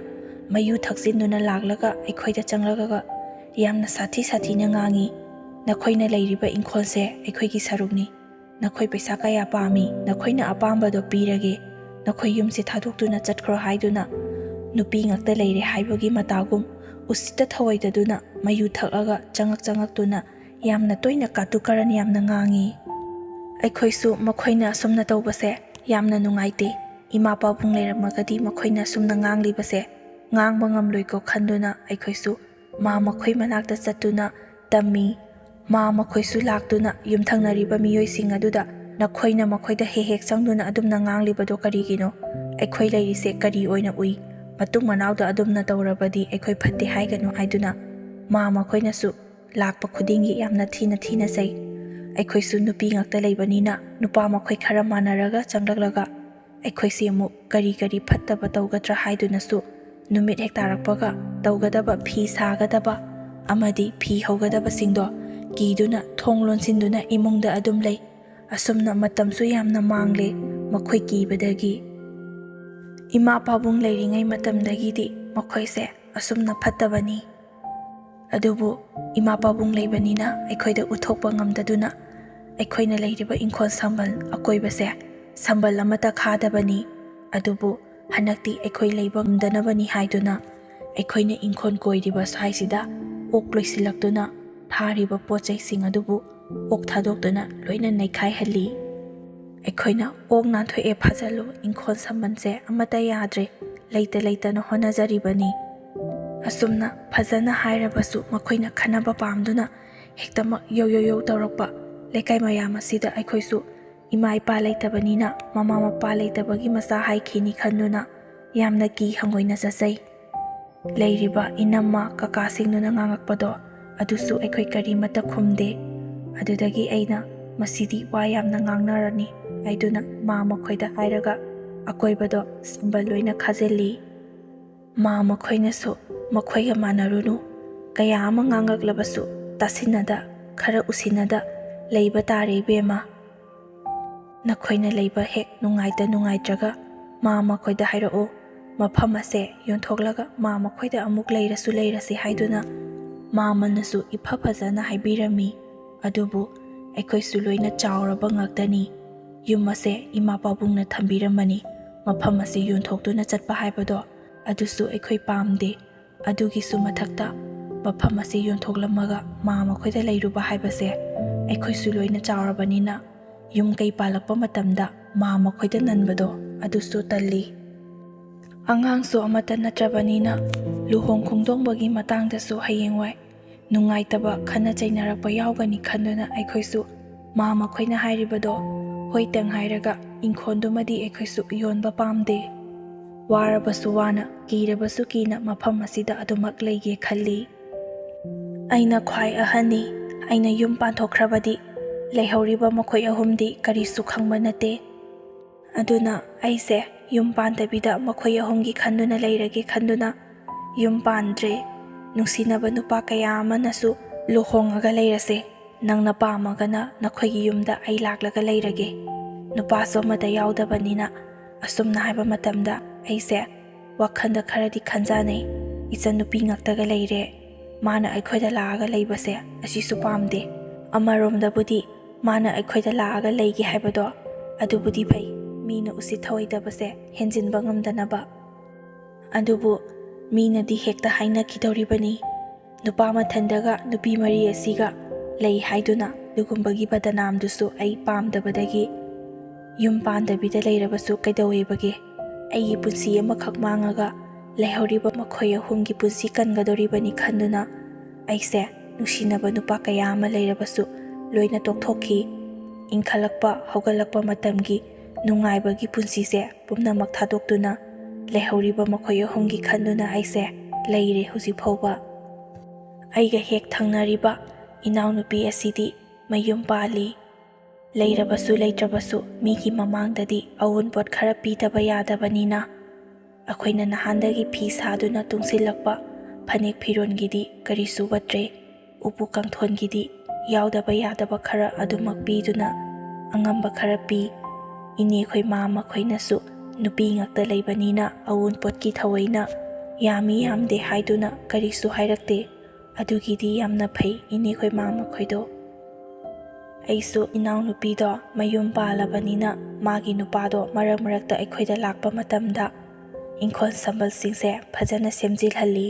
ꯃꯌꯨ ꯊꯛꯆꯤꯟꯗꯨꯅ ꯂꯥꯛꯂꯒ ꯑꯩꯈꯣꯏꯗ ꯆꯪꯂꯒ ꯌꯥꯝꯅ ꯁꯥꯊꯤꯅ ꯉꯥꯡꯉꯤ꯫ ꯅꯈꯣꯏꯅ ꯂꯩꯔꯤꯕ ꯏꯪꯈꯣꯜꯁꯦ ꯑꯩꯈꯣꯏꯒꯤ ꯁꯔꯨꯛꯅꯤ, ꯅꯈꯣꯏ ꯄꯩꯁꯥ ꯀꯌꯥ ꯄꯥꯝꯃꯤ, ꯅꯈꯣꯏꯅ ꯑꯄꯥꯝꯕꯗꯣ ꯄꯤꯔꯒꯦ, ꯅꯈꯣꯏ ꯌꯨꯝꯁꯦ ꯊꯥꯗꯣꯛꯇꯨꯅ ꯆꯠꯈ꯭ꯔꯣ ꯍꯥꯏꯗꯨꯅ ꯅꯨꯄꯤ ꯉꯛꯇ ꯂꯩꯔꯦ ꯍꯥꯏꯕꯒꯤ ꯃꯇꯥꯒꯨꯝ ꯎꯁꯤꯠꯇ ꯊꯑꯣꯏꯗꯗꯨꯅ ꯃꯌꯨ ꯊꯛꯂꯒ ꯆꯪꯉꯛꯇꯨꯅ ꯌꯥꯝꯅ ꯇꯣꯏꯅ ꯀꯥꯇꯨ ꯀꯥꯔꯟ ꯌꯥꯝꯅ ꯉꯥꯡꯉꯤ꯫ ꯑꯩꯈꯣꯏꯁꯨ ꯃꯈꯣꯏꯅ ꯑꯁꯨꯝꯅ ꯇꯧꯕꯁꯦ ꯌꯥꯝꯅ ꯅꯨꯡꯉꯥꯏꯇꯦ꯫ ꯏꯃꯥ ꯄꯥꯕꯨꯡ ꯂꯩꯔꯝꯃꯒꯗꯤ ꯃꯈꯣꯏꯅ ꯑꯁꯨꯝꯅ ꯉꯥꯡꯂꯤꯕꯁꯦ ꯉꯥꯡꯕ ꯉꯝꯂꯣꯏꯀꯣ ꯈꯟꯗꯨꯅ ꯑꯩꯈꯣꯏꯁꯨ ꯃꯥ ꯃꯈꯣꯏ ꯃꯅꯥꯛꯇ ꯆꯠꯇꯨꯅ ꯇꯝꯃꯤ꯫ ꯃꯥ ꯃꯈꯣꯏꯁꯨ ꯂꯥꯛꯇꯨꯅ ꯌꯨꯝꯊꯪꯅꯔꯤꯕ ꯃꯤꯑꯣꯏꯁꯤꯡ ꯑꯗꯨꯗ ꯅꯈꯣꯏꯅ ꯃꯈꯣꯏꯗ ꯍꯦꯛ ꯆꯪꯗꯨꯅ ꯑꯗꯨꯝꯅ ꯉꯥꯡꯂꯤꯕꯗꯣ ꯀꯔꯤꯒꯤꯅꯣ? ꯑꯩꯈꯣꯏ ꯂꯩꯔꯤꯁꯦ ꯀꯔꯤ ꯑꯣꯏꯅ ꯎꯏ? ꯃꯇꯨꯡ ꯃꯅꯥꯎꯗ ꯑꯗꯨꯝꯅ ꯇꯧꯔꯕꯗꯤ ꯑꯩꯈꯣꯏ ꯐꯠꯇꯦ ꯍꯥꯏꯒꯅꯨ ꯍꯥꯏꯗꯨꯅ ꯃꯥ ꯃꯈꯣꯏꯅꯁꯨ ꯂꯥꯛꯄ ꯈꯨꯗꯤꯡꯒꯤ ꯌꯥꯝꯅ ꯊꯤꯅ ꯆꯩ꯫ ꯑꯩꯈꯣꯏꯁꯨ ꯅꯨꯄꯤ ꯉꯥꯛꯇ ꯂꯩꯕꯅꯤꯅ ꯅꯨꯄꯥ ꯃꯈꯣꯏ ꯈꯔ ꯃꯥꯟꯅꯔꯒ ꯆꯪꯂꯛꯂꯒ ꯑꯩꯈꯣꯏꯁꯤ ꯑꯃꯨꯛ ꯀꯔꯤ ꯐꯠꯇꯕ ꯇꯧꯒꯗ꯭ꯔꯥ ꯍꯥꯏꯗꯨꯅꯁꯨ ꯅꯨꯃꯤꯠ ꯍꯦꯛ ꯇꯥꯔꯛꯄꯒ ꯇꯧꯒꯗꯕ ꯐꯤ ꯁꯥꯒꯗꯕ ꯑꯃꯗꯤ ꯐꯤ ꯍꯧꯒꯗꯕꯁꯤꯡꯗꯣ ꯀꯤꯗꯨꯅ ꯊꯣꯡ ꯂꯣꯟꯁꯤꯟꯗꯨꯅ ꯏꯃꯨꯡꯗ ꯑꯗꯨꯝ ꯂꯩ꯫ ꯑꯁꯨꯝꯅ ꯃꯇꯝꯁꯨ ꯌꯥꯝꯅ ꯃꯥꯡꯂꯦ ꯃꯈꯣꯏ ꯀꯤꯕꯗꯒꯤ꯫ ꯏꯃꯥ ꯄꯥꯕꯨꯡ ꯂꯩꯔꯤꯉꯩ ꯃꯇꯝꯗꯒꯤꯗꯤ ꯃꯈꯣꯏꯁꯦ ꯑꯁꯨꯝꯅ ꯐꯠꯇꯕꯅꯤ꯫ ꯑꯗꯨꯕꯨ ꯏꯃꯥ ꯄꯥꯕꯨꯡ ꯂꯩꯕꯅꯤꯅ ꯑꯩꯈꯣꯏꯗ ꯎꯠꯊꯣꯛꯄ ꯉꯝꯗꯗꯨꯅ ꯑꯩꯈꯣꯏꯅ ꯂꯩꯔꯤꯕ ꯏꯪꯈꯣꯜ ꯁꯝꯕꯜ ꯑꯀꯣꯏꯕꯁꯦ ꯁꯝꯕꯜ ꯑꯃꯠꯇ ꯈꯥꯗꯕꯅꯤ꯫ ꯑꯗꯨꯕꯨ ꯍꯟꯗꯛꯇꯤ ꯑꯩꯈꯣꯏ ꯂꯩꯕ ꯉꯝꯗꯅꯕꯅꯤ ꯍꯥꯏꯗꯨꯅ ꯑꯩꯈꯣꯏꯅ ꯏꯪꯈꯣꯜ ꯀꯣꯏꯔꯤꯕ ꯁ꯭ꯋꯥꯏꯁꯤꯗ ꯑꯣꯛ ꯂꯣꯏꯁꯤꯜꯂꯛꯇꯨꯅ ꯊꯥꯔꯤꯕ ꯄꯣꯠꯆꯩꯁꯤꯡ ꯑꯗꯨꯕꯨ ꯑꯣꯛ ꯊꯥꯗꯣꯛꯇꯨꯅ ꯂꯣꯏꯅ ꯅꯩꯈꯥꯏꯍꯜꯂꯤ꯫ ꯑꯩꯈꯣꯏꯅ ꯑꯣꯛ ꯅꯥꯟꯊꯣꯛꯑꯦ ꯐꯥꯖꯜꯂꯨ ꯏꯪꯈꯣꯜ ꯁꯝꯕꯜꯁꯦ ꯑꯃꯠꯇ ꯌꯥꯗ꯭ꯔꯦ ꯂꯩꯇꯅ ꯍꯣꯠꯅꯖꯔꯤꯕꯅꯤ꯫ ꯑꯁꯨꯝꯅ ꯐꯖꯅ ꯍꯥꯏꯔꯕꯁꯨ ꯃꯈꯣꯏꯅ ꯈꯟꯅꯕ ꯄꯥꯝꯗꯨꯅ ꯍꯦꯛꯇꯃꯛ ꯌꯧ ꯇꯧꯔꯛꯄ ꯂꯩꯀꯥꯏ ꯃꯌꯥꯝ ꯑꯁꯤꯗ ꯑꯩꯈꯣꯏꯁꯨ ꯏꯃꯥ ꯏꯄꯥ ꯂꯩꯇꯕꯅꯤꯅ ꯃꯃꯥ ꯃꯄꯥ ꯂꯩꯇꯕꯒꯤ ꯃꯆꯥ ꯍꯥꯏꯈꯤꯅꯤ ꯈꯟꯗꯨꯅ ꯌꯥꯝꯅ ꯍꯪꯒꯣꯏꯅ ꯆꯠꯆꯩ꯫ ꯂꯩꯔꯤꯕ ꯏꯅꯝꯃ ꯀꯀꯥꯁꯤꯡꯗꯨꯅ ꯉꯥꯡꯉꯛꯄꯗꯣ ꯑꯗꯨꯁꯨ ꯑꯩꯈꯣꯏ ꯀꯔꯤꯃꯠꯇ ꯈꯨꯝꯗꯦ꯫ ꯑꯗꯨꯗꯒꯤ ꯑꯩꯅ ꯃꯁꯤꯗꯤ ꯋꯥ ꯌꯥꯝꯅ ꯉꯥꯡꯅꯔꯅꯤ ꯍꯥꯏꯗꯨꯅ ꯃꯥ ꯃꯈꯣꯏꯗ ꯍꯥꯏꯔꯒ ꯑꯀꯣꯏꯕꯗꯣ ꯁꯝꯕꯜ ꯂꯣꯏꯅ ꯈꯥꯖꯤꯜꯂꯤ꯫ ꯃꯥ ꯃꯈꯣꯏꯅꯁꯨ ꯃꯈꯣꯏꯒ ꯃꯥꯟꯅꯔꯨꯅꯨ ꯀꯌꯥ ꯑꯃ ꯉꯥꯡꯂꯛꯂꯕꯁꯨ ꯇꯥꯁꯤꯟꯅꯗ ꯈꯔ ꯎꯁꯤꯟꯅꯗ ꯂꯩꯕ ꯇꯥꯔꯦ ꯏꯕꯦꯝꯃ꯫ ꯅꯈꯣꯏꯅ ꯂꯩꯕ ꯍꯦꯛ ꯅꯨꯡꯉꯥꯏꯇ꯭ꯔꯒ ꯃꯥ ꯃꯈꯣꯏꯗ ꯍꯥꯏꯔꯛꯎ ꯃꯐꯝ ꯑꯁꯦ ꯌꯣꯟꯊꯣꯛꯂꯒ ꯃꯥ ꯃꯈꯣꯏꯗ ꯑꯃꯨꯛ ꯂꯩꯔꯁꯤ ꯍꯥꯏꯗꯨꯅ ꯃꯥꯃꯅꯁꯨ ꯏꯐ ꯐꯖꯅ ꯍꯥꯏꯕꯤꯔꯝꯃꯤ꯫ ꯑꯗꯨꯕꯨ ꯑꯩꯈꯣꯏꯁꯨ ꯂꯣꯏꯅ ꯆꯥꯎꯔꯕ ꯉꯥꯛꯇꯅꯤ꯫ ꯌꯨꯝ ꯑꯁꯦ ꯏꯃꯥ ꯄꯥꯕꯨꯡꯅ ꯊꯝꯕꯤꯔꯝꯕꯅꯤ꯫ ꯃꯐꯝ ꯑꯁꯤ ꯌꯣꯟꯊꯣꯛꯇꯨꯅ ꯆꯠꯄ ꯍꯥꯏꯕꯗꯣ ꯑꯗꯨꯁꯨ ꯑꯩꯈꯣꯏ ꯄꯥꯝꯗꯦ꯫ ꯑꯗꯨꯒꯤꯁꯨ ꯃꯊꯛꯇ ꯃꯐꯝ ꯑꯁꯤ ꯌꯣꯟꯊꯣꯛꯂꯝꯃꯒ ꯃꯥ ꯃꯈꯣꯏꯗ ꯂꯩꯔꯨꯕ ꯍꯥꯏꯕꯁꯦ ꯑꯩꯈꯣꯏꯁꯨ ꯂꯣꯏꯅ ꯆꯥꯎꯔꯕꯅꯤꯅ ꯌꯨꯝ ꯀꯩ ꯄꯥꯜꯂꯛꯄ ꯃꯇꯝꯗ ꯃꯥ ꯃꯈꯣꯏꯗ ꯅꯟꯕꯗꯣ ꯑꯗꯨꯁꯨ ꯇꯜꯂꯤ꯫ ꯑꯉꯥꯡꯁꯨ ꯑꯃꯠꯇ ꯅꯠꯇ꯭ꯔꯕꯅꯤꯅ ꯂꯨꯍꯣꯡ ꯈꯣꯡꯗꯣꯡꯕꯒꯤ ꯃꯇꯥꯡꯗꯁꯨ ꯍꯌꯦꯡꯋꯥꯏ ꯅꯨꯡꯉꯥꯏꯇꯕ ꯈꯟꯅ ꯆꯩꯅꯔꯛꯄ ꯌꯥꯎꯒꯅꯤ ꯈꯟꯗꯨꯅ ꯑꯩꯈꯣꯏꯁꯨ ꯃꯥ ꯃꯈꯣꯏꯅ ꯍꯥꯏꯔꯤꯕꯗꯣ ꯍꯣꯏꯇꯪ ꯍꯥꯏꯔꯒ ꯏꯪꯈꯣꯜꯗꯨꯃꯗꯤ ꯑꯩꯈꯣꯏꯁꯨ ꯌꯣꯟꯕ ꯄꯥꯝꯗꯦ꯫ ꯋꯥꯔꯕꯁꯨ ꯋꯥꯅ ꯀꯤꯔꯕꯁꯨ ꯀꯤꯅ ꯃꯐꯝ ꯑꯁꯤꯗ ꯑꯗꯨꯃꯛ ꯂꯩꯒꯦ ꯈꯜꯂꯤ꯫ ꯑꯩꯅ ꯈ꯭ꯋꯥꯏ ꯑꯍꯟꯅꯤ꯫ ꯑꯩꯅ ꯌꯨꯝ ꯄꯥꯟꯊꯣꯛꯈ꯭ꯔꯕꯗꯤ ꯂꯩꯍꯧꯔꯤꯕ ꯃꯈꯣꯏ ꯑꯍꯨꯝꯗꯤ ꯀꯔꯤꯁꯨ ꯈꯪꯕ ꯅꯠꯇꯦ꯫ ꯑꯗꯨꯅ ꯑꯩꯁꯦ ꯌꯨꯝ ꯄꯥꯟꯗꯕꯤꯗ ꯃꯈꯣꯏ ꯑꯍꯨꯝꯒꯤ ꯈꯟꯗꯨꯅ ꯂꯩꯔꯒꯦ ꯈꯟꯗꯨꯅ ꯌꯨꯝ ꯄꯥꯟꯗ꯭ꯔꯦ꯫ ꯅꯨꯡꯁꯤꯅꯕ ꯅꯨꯄꯥ ꯀꯌꯥ ꯑꯃꯅꯁꯨ ꯂꯨꯍꯣꯡꯉꯒ ꯂꯩꯔꯁꯦ ꯅꯪꯅ ꯄꯥꯝꯃꯒꯅ ꯅꯈꯣꯏꯒꯤ ꯌꯨꯝꯗ ꯑꯩ ꯂꯥꯛꯂꯒ ꯂꯩꯔꯒꯦ꯫ ꯅꯨꯄꯥꯁꯨ ꯑꯃꯠꯇ ꯌꯥꯎꯗꯕꯅꯤꯅ ꯑꯁꯨꯝꯅ ꯍꯥꯏꯕ ꯃꯇꯝꯗ ꯑꯩꯁꯦ ꯋꯥꯈꯜꯗ ꯈꯔꯗꯤ ꯈꯟꯖꯥꯅꯩ꯫ ꯏꯆꯟꯅꯨꯄꯤ ꯉꯥꯛꯇꯒ ꯂꯩꯔꯦ ꯃꯥꯅ ꯑꯩꯈꯣꯏꯗ ꯂꯥꯛꯑꯒ ꯂꯩꯕꯁꯦ ꯑꯁꯤꯁꯨ ꯄꯥꯝꯗꯦ꯫ ꯑꯃꯔꯣꯝꯗꯕꯨꯗꯤ ꯃꯥꯅ ꯑꯩꯈꯣꯏꯗ ꯂꯥꯛꯑꯒ ꯂꯩꯒꯦ ꯍꯥꯏꯕꯗꯣ ꯑꯗꯨꯕꯨꯗꯤ ꯐꯩ ꯃꯤꯅ ꯎꯁꯤꯠ ꯊꯑꯣꯏꯗꯕꯁꯦ ꯍꯦꯟꯖꯤꯟꯕ ꯉꯝꯗꯅꯕ꯫ ꯑꯗꯨꯕꯨ ꯃꯤꯅꯗꯤ ꯍꯦꯛꯇ ꯍꯥꯏꯅꯈꯤꯗꯧꯔꯤꯕꯅꯤ ꯅꯨꯄꯥ ꯃꯊꯟꯗꯒ ꯅꯨꯄꯤ ꯃꯔꯤ ꯑꯁꯤꯒ ꯂꯩ ꯍꯥꯏꯗꯨꯅ ꯑꯗꯨꯒꯨꯝꯕꯒꯤ ꯕꯗꯅꯥꯝꯗꯨꯁꯨ ꯑꯩ ꯄꯥꯝꯗꯕꯗꯒꯤ ꯌꯨꯝ ꯄꯥꯟꯗꯕꯤꯗ ꯂꯩꯔꯕꯁꯨ ꯀꯩꯗꯧꯋꯦꯕꯒꯦ ꯑꯩꯒꯤ ꯄꯨꯟꯁꯤ ꯑꯃꯈꯛ ꯃꯥꯡꯉꯒ ꯂꯩꯍꯧꯔꯤꯕ ꯃꯈꯣꯏ ꯑꯍꯨꯝꯒꯤ ꯄꯨꯟꯁꯤ ꯀꯟꯒꯗꯧꯔꯤꯕꯅꯤ ꯈꯟꯗꯨꯅ ꯑꯩꯁꯦ ꯅꯨꯡꯁꯤꯅꯕ ꯅꯨꯄꯥꯀꯌꯥ ꯑꯃ ꯂꯩꯔꯕꯁꯨ ꯂꯣꯏꯅ ꯇꯣꯛꯊꯣꯛꯈꯤ꯫ ꯏꯟꯈꯠꯂꯛꯄ ꯍꯧꯒꯠꯂꯛꯄ ꯃꯇꯝꯒꯤ ꯅꯨꯡꯉꯥꯏꯕꯒꯤ ꯄꯨꯟꯁꯤꯁꯦ ꯄꯨꯝꯅꯃꯛ ꯊꯥꯗꯣꯛꯇꯨꯅ ꯂꯩꯍꯧꯔꯤꯕ ꯃꯈꯣꯏ ꯑꯍꯨꯝꯒꯤ ꯈꯟꯗꯨꯅ ꯑꯩꯁꯦ ꯂꯩꯔꯦ ꯍꯧꯖꯤꯛ ꯐꯥꯎꯕ꯫ ꯑꯩꯒ ꯍꯦꯛ ꯊꯪꯅꯔꯤꯕ ꯏꯅꯥꯎꯅꯨꯄꯤ ꯑꯁꯤꯗꯤ ꯃꯌꯨꯝ ꯄꯥꯜꯂꯤ꯫ ꯂꯩꯔꯕꯁꯨ ꯂꯩꯇ꯭ꯔꯕꯁꯨ ꯃꯤꯒꯤ ꯃꯃꯥꯡꯗꯗꯤ ꯑꯎꯟꯄꯣꯠ ꯈꯔ ꯄꯤꯗꯕ ꯌꯥꯗꯕꯅꯤꯅ ꯑꯩꯈꯣꯏꯅ ꯅꯍꯥꯟꯗꯒꯤ ꯐꯤ ꯁꯥꯗꯨꯅ ꯇꯨꯡꯁꯤꯜꯂꯛꯄ ꯐꯅꯦꯛ ꯐꯤꯔꯣꯟꯒꯤꯗꯤ ꯀꯔꯤꯁꯨ ꯋꯠꯇ꯭ꯔꯦ꯫ ꯎꯄꯨ ꯀꯥꯡꯊꯣꯟꯒꯤꯗꯤ ꯌꯥꯎꯗꯕ ꯌꯥꯗꯕ ꯈꯔ ꯑꯗꯨꯃꯛ ꯄꯤꯗꯨꯅ ꯑꯉꯝꯕ ꯈꯔ ꯄꯤ꯫ ꯏꯅꯦꯈꯣꯏ ꯃꯥ ꯃꯈꯣꯏꯅꯁꯨ ꯅꯨꯄꯤ ꯉꯥꯛꯇ ꯂꯩꯕꯅꯤꯅ ꯑꯎꯟꯄꯣꯠꯀꯤ ꯊꯑꯣꯏꯅ ꯌꯥꯝꯃꯤ ꯌꯥꯝꯗꯦ ꯍꯥꯏꯗꯨꯅ ꯀꯔꯤꯁꯨ ꯍꯥꯏꯔꯛꯇꯦ꯫ ꯑꯗꯨꯒꯤꯗꯤ ꯌꯥꯝꯅ ꯐꯩ ꯏꯅꯦꯈꯣꯏ ꯃꯥ ꯃꯈꯣꯏꯗꯣ꯫ ꯑꯩꯁꯨ ꯏꯅꯥꯎꯅꯨꯄꯤꯗꯣ ꯃꯌꯨꯝ ꯄꯥꯜꯂꯕꯅꯤꯅ ꯃꯥꯒꯤ ꯅꯨꯄꯥꯗꯣ ꯃꯔꯛ ꯃꯔꯛꯇ ꯑꯩꯈꯣꯏꯗ ꯂꯥꯛꯄ ꯃꯇꯝꯗ ꯏꯪꯈꯣꯜ ꯁꯝꯕꯜꯁꯤꯡꯁꯦ ꯐꯖꯅ ꯁꯦꯝꯖꯤꯜꯍꯜꯂꯤ꯫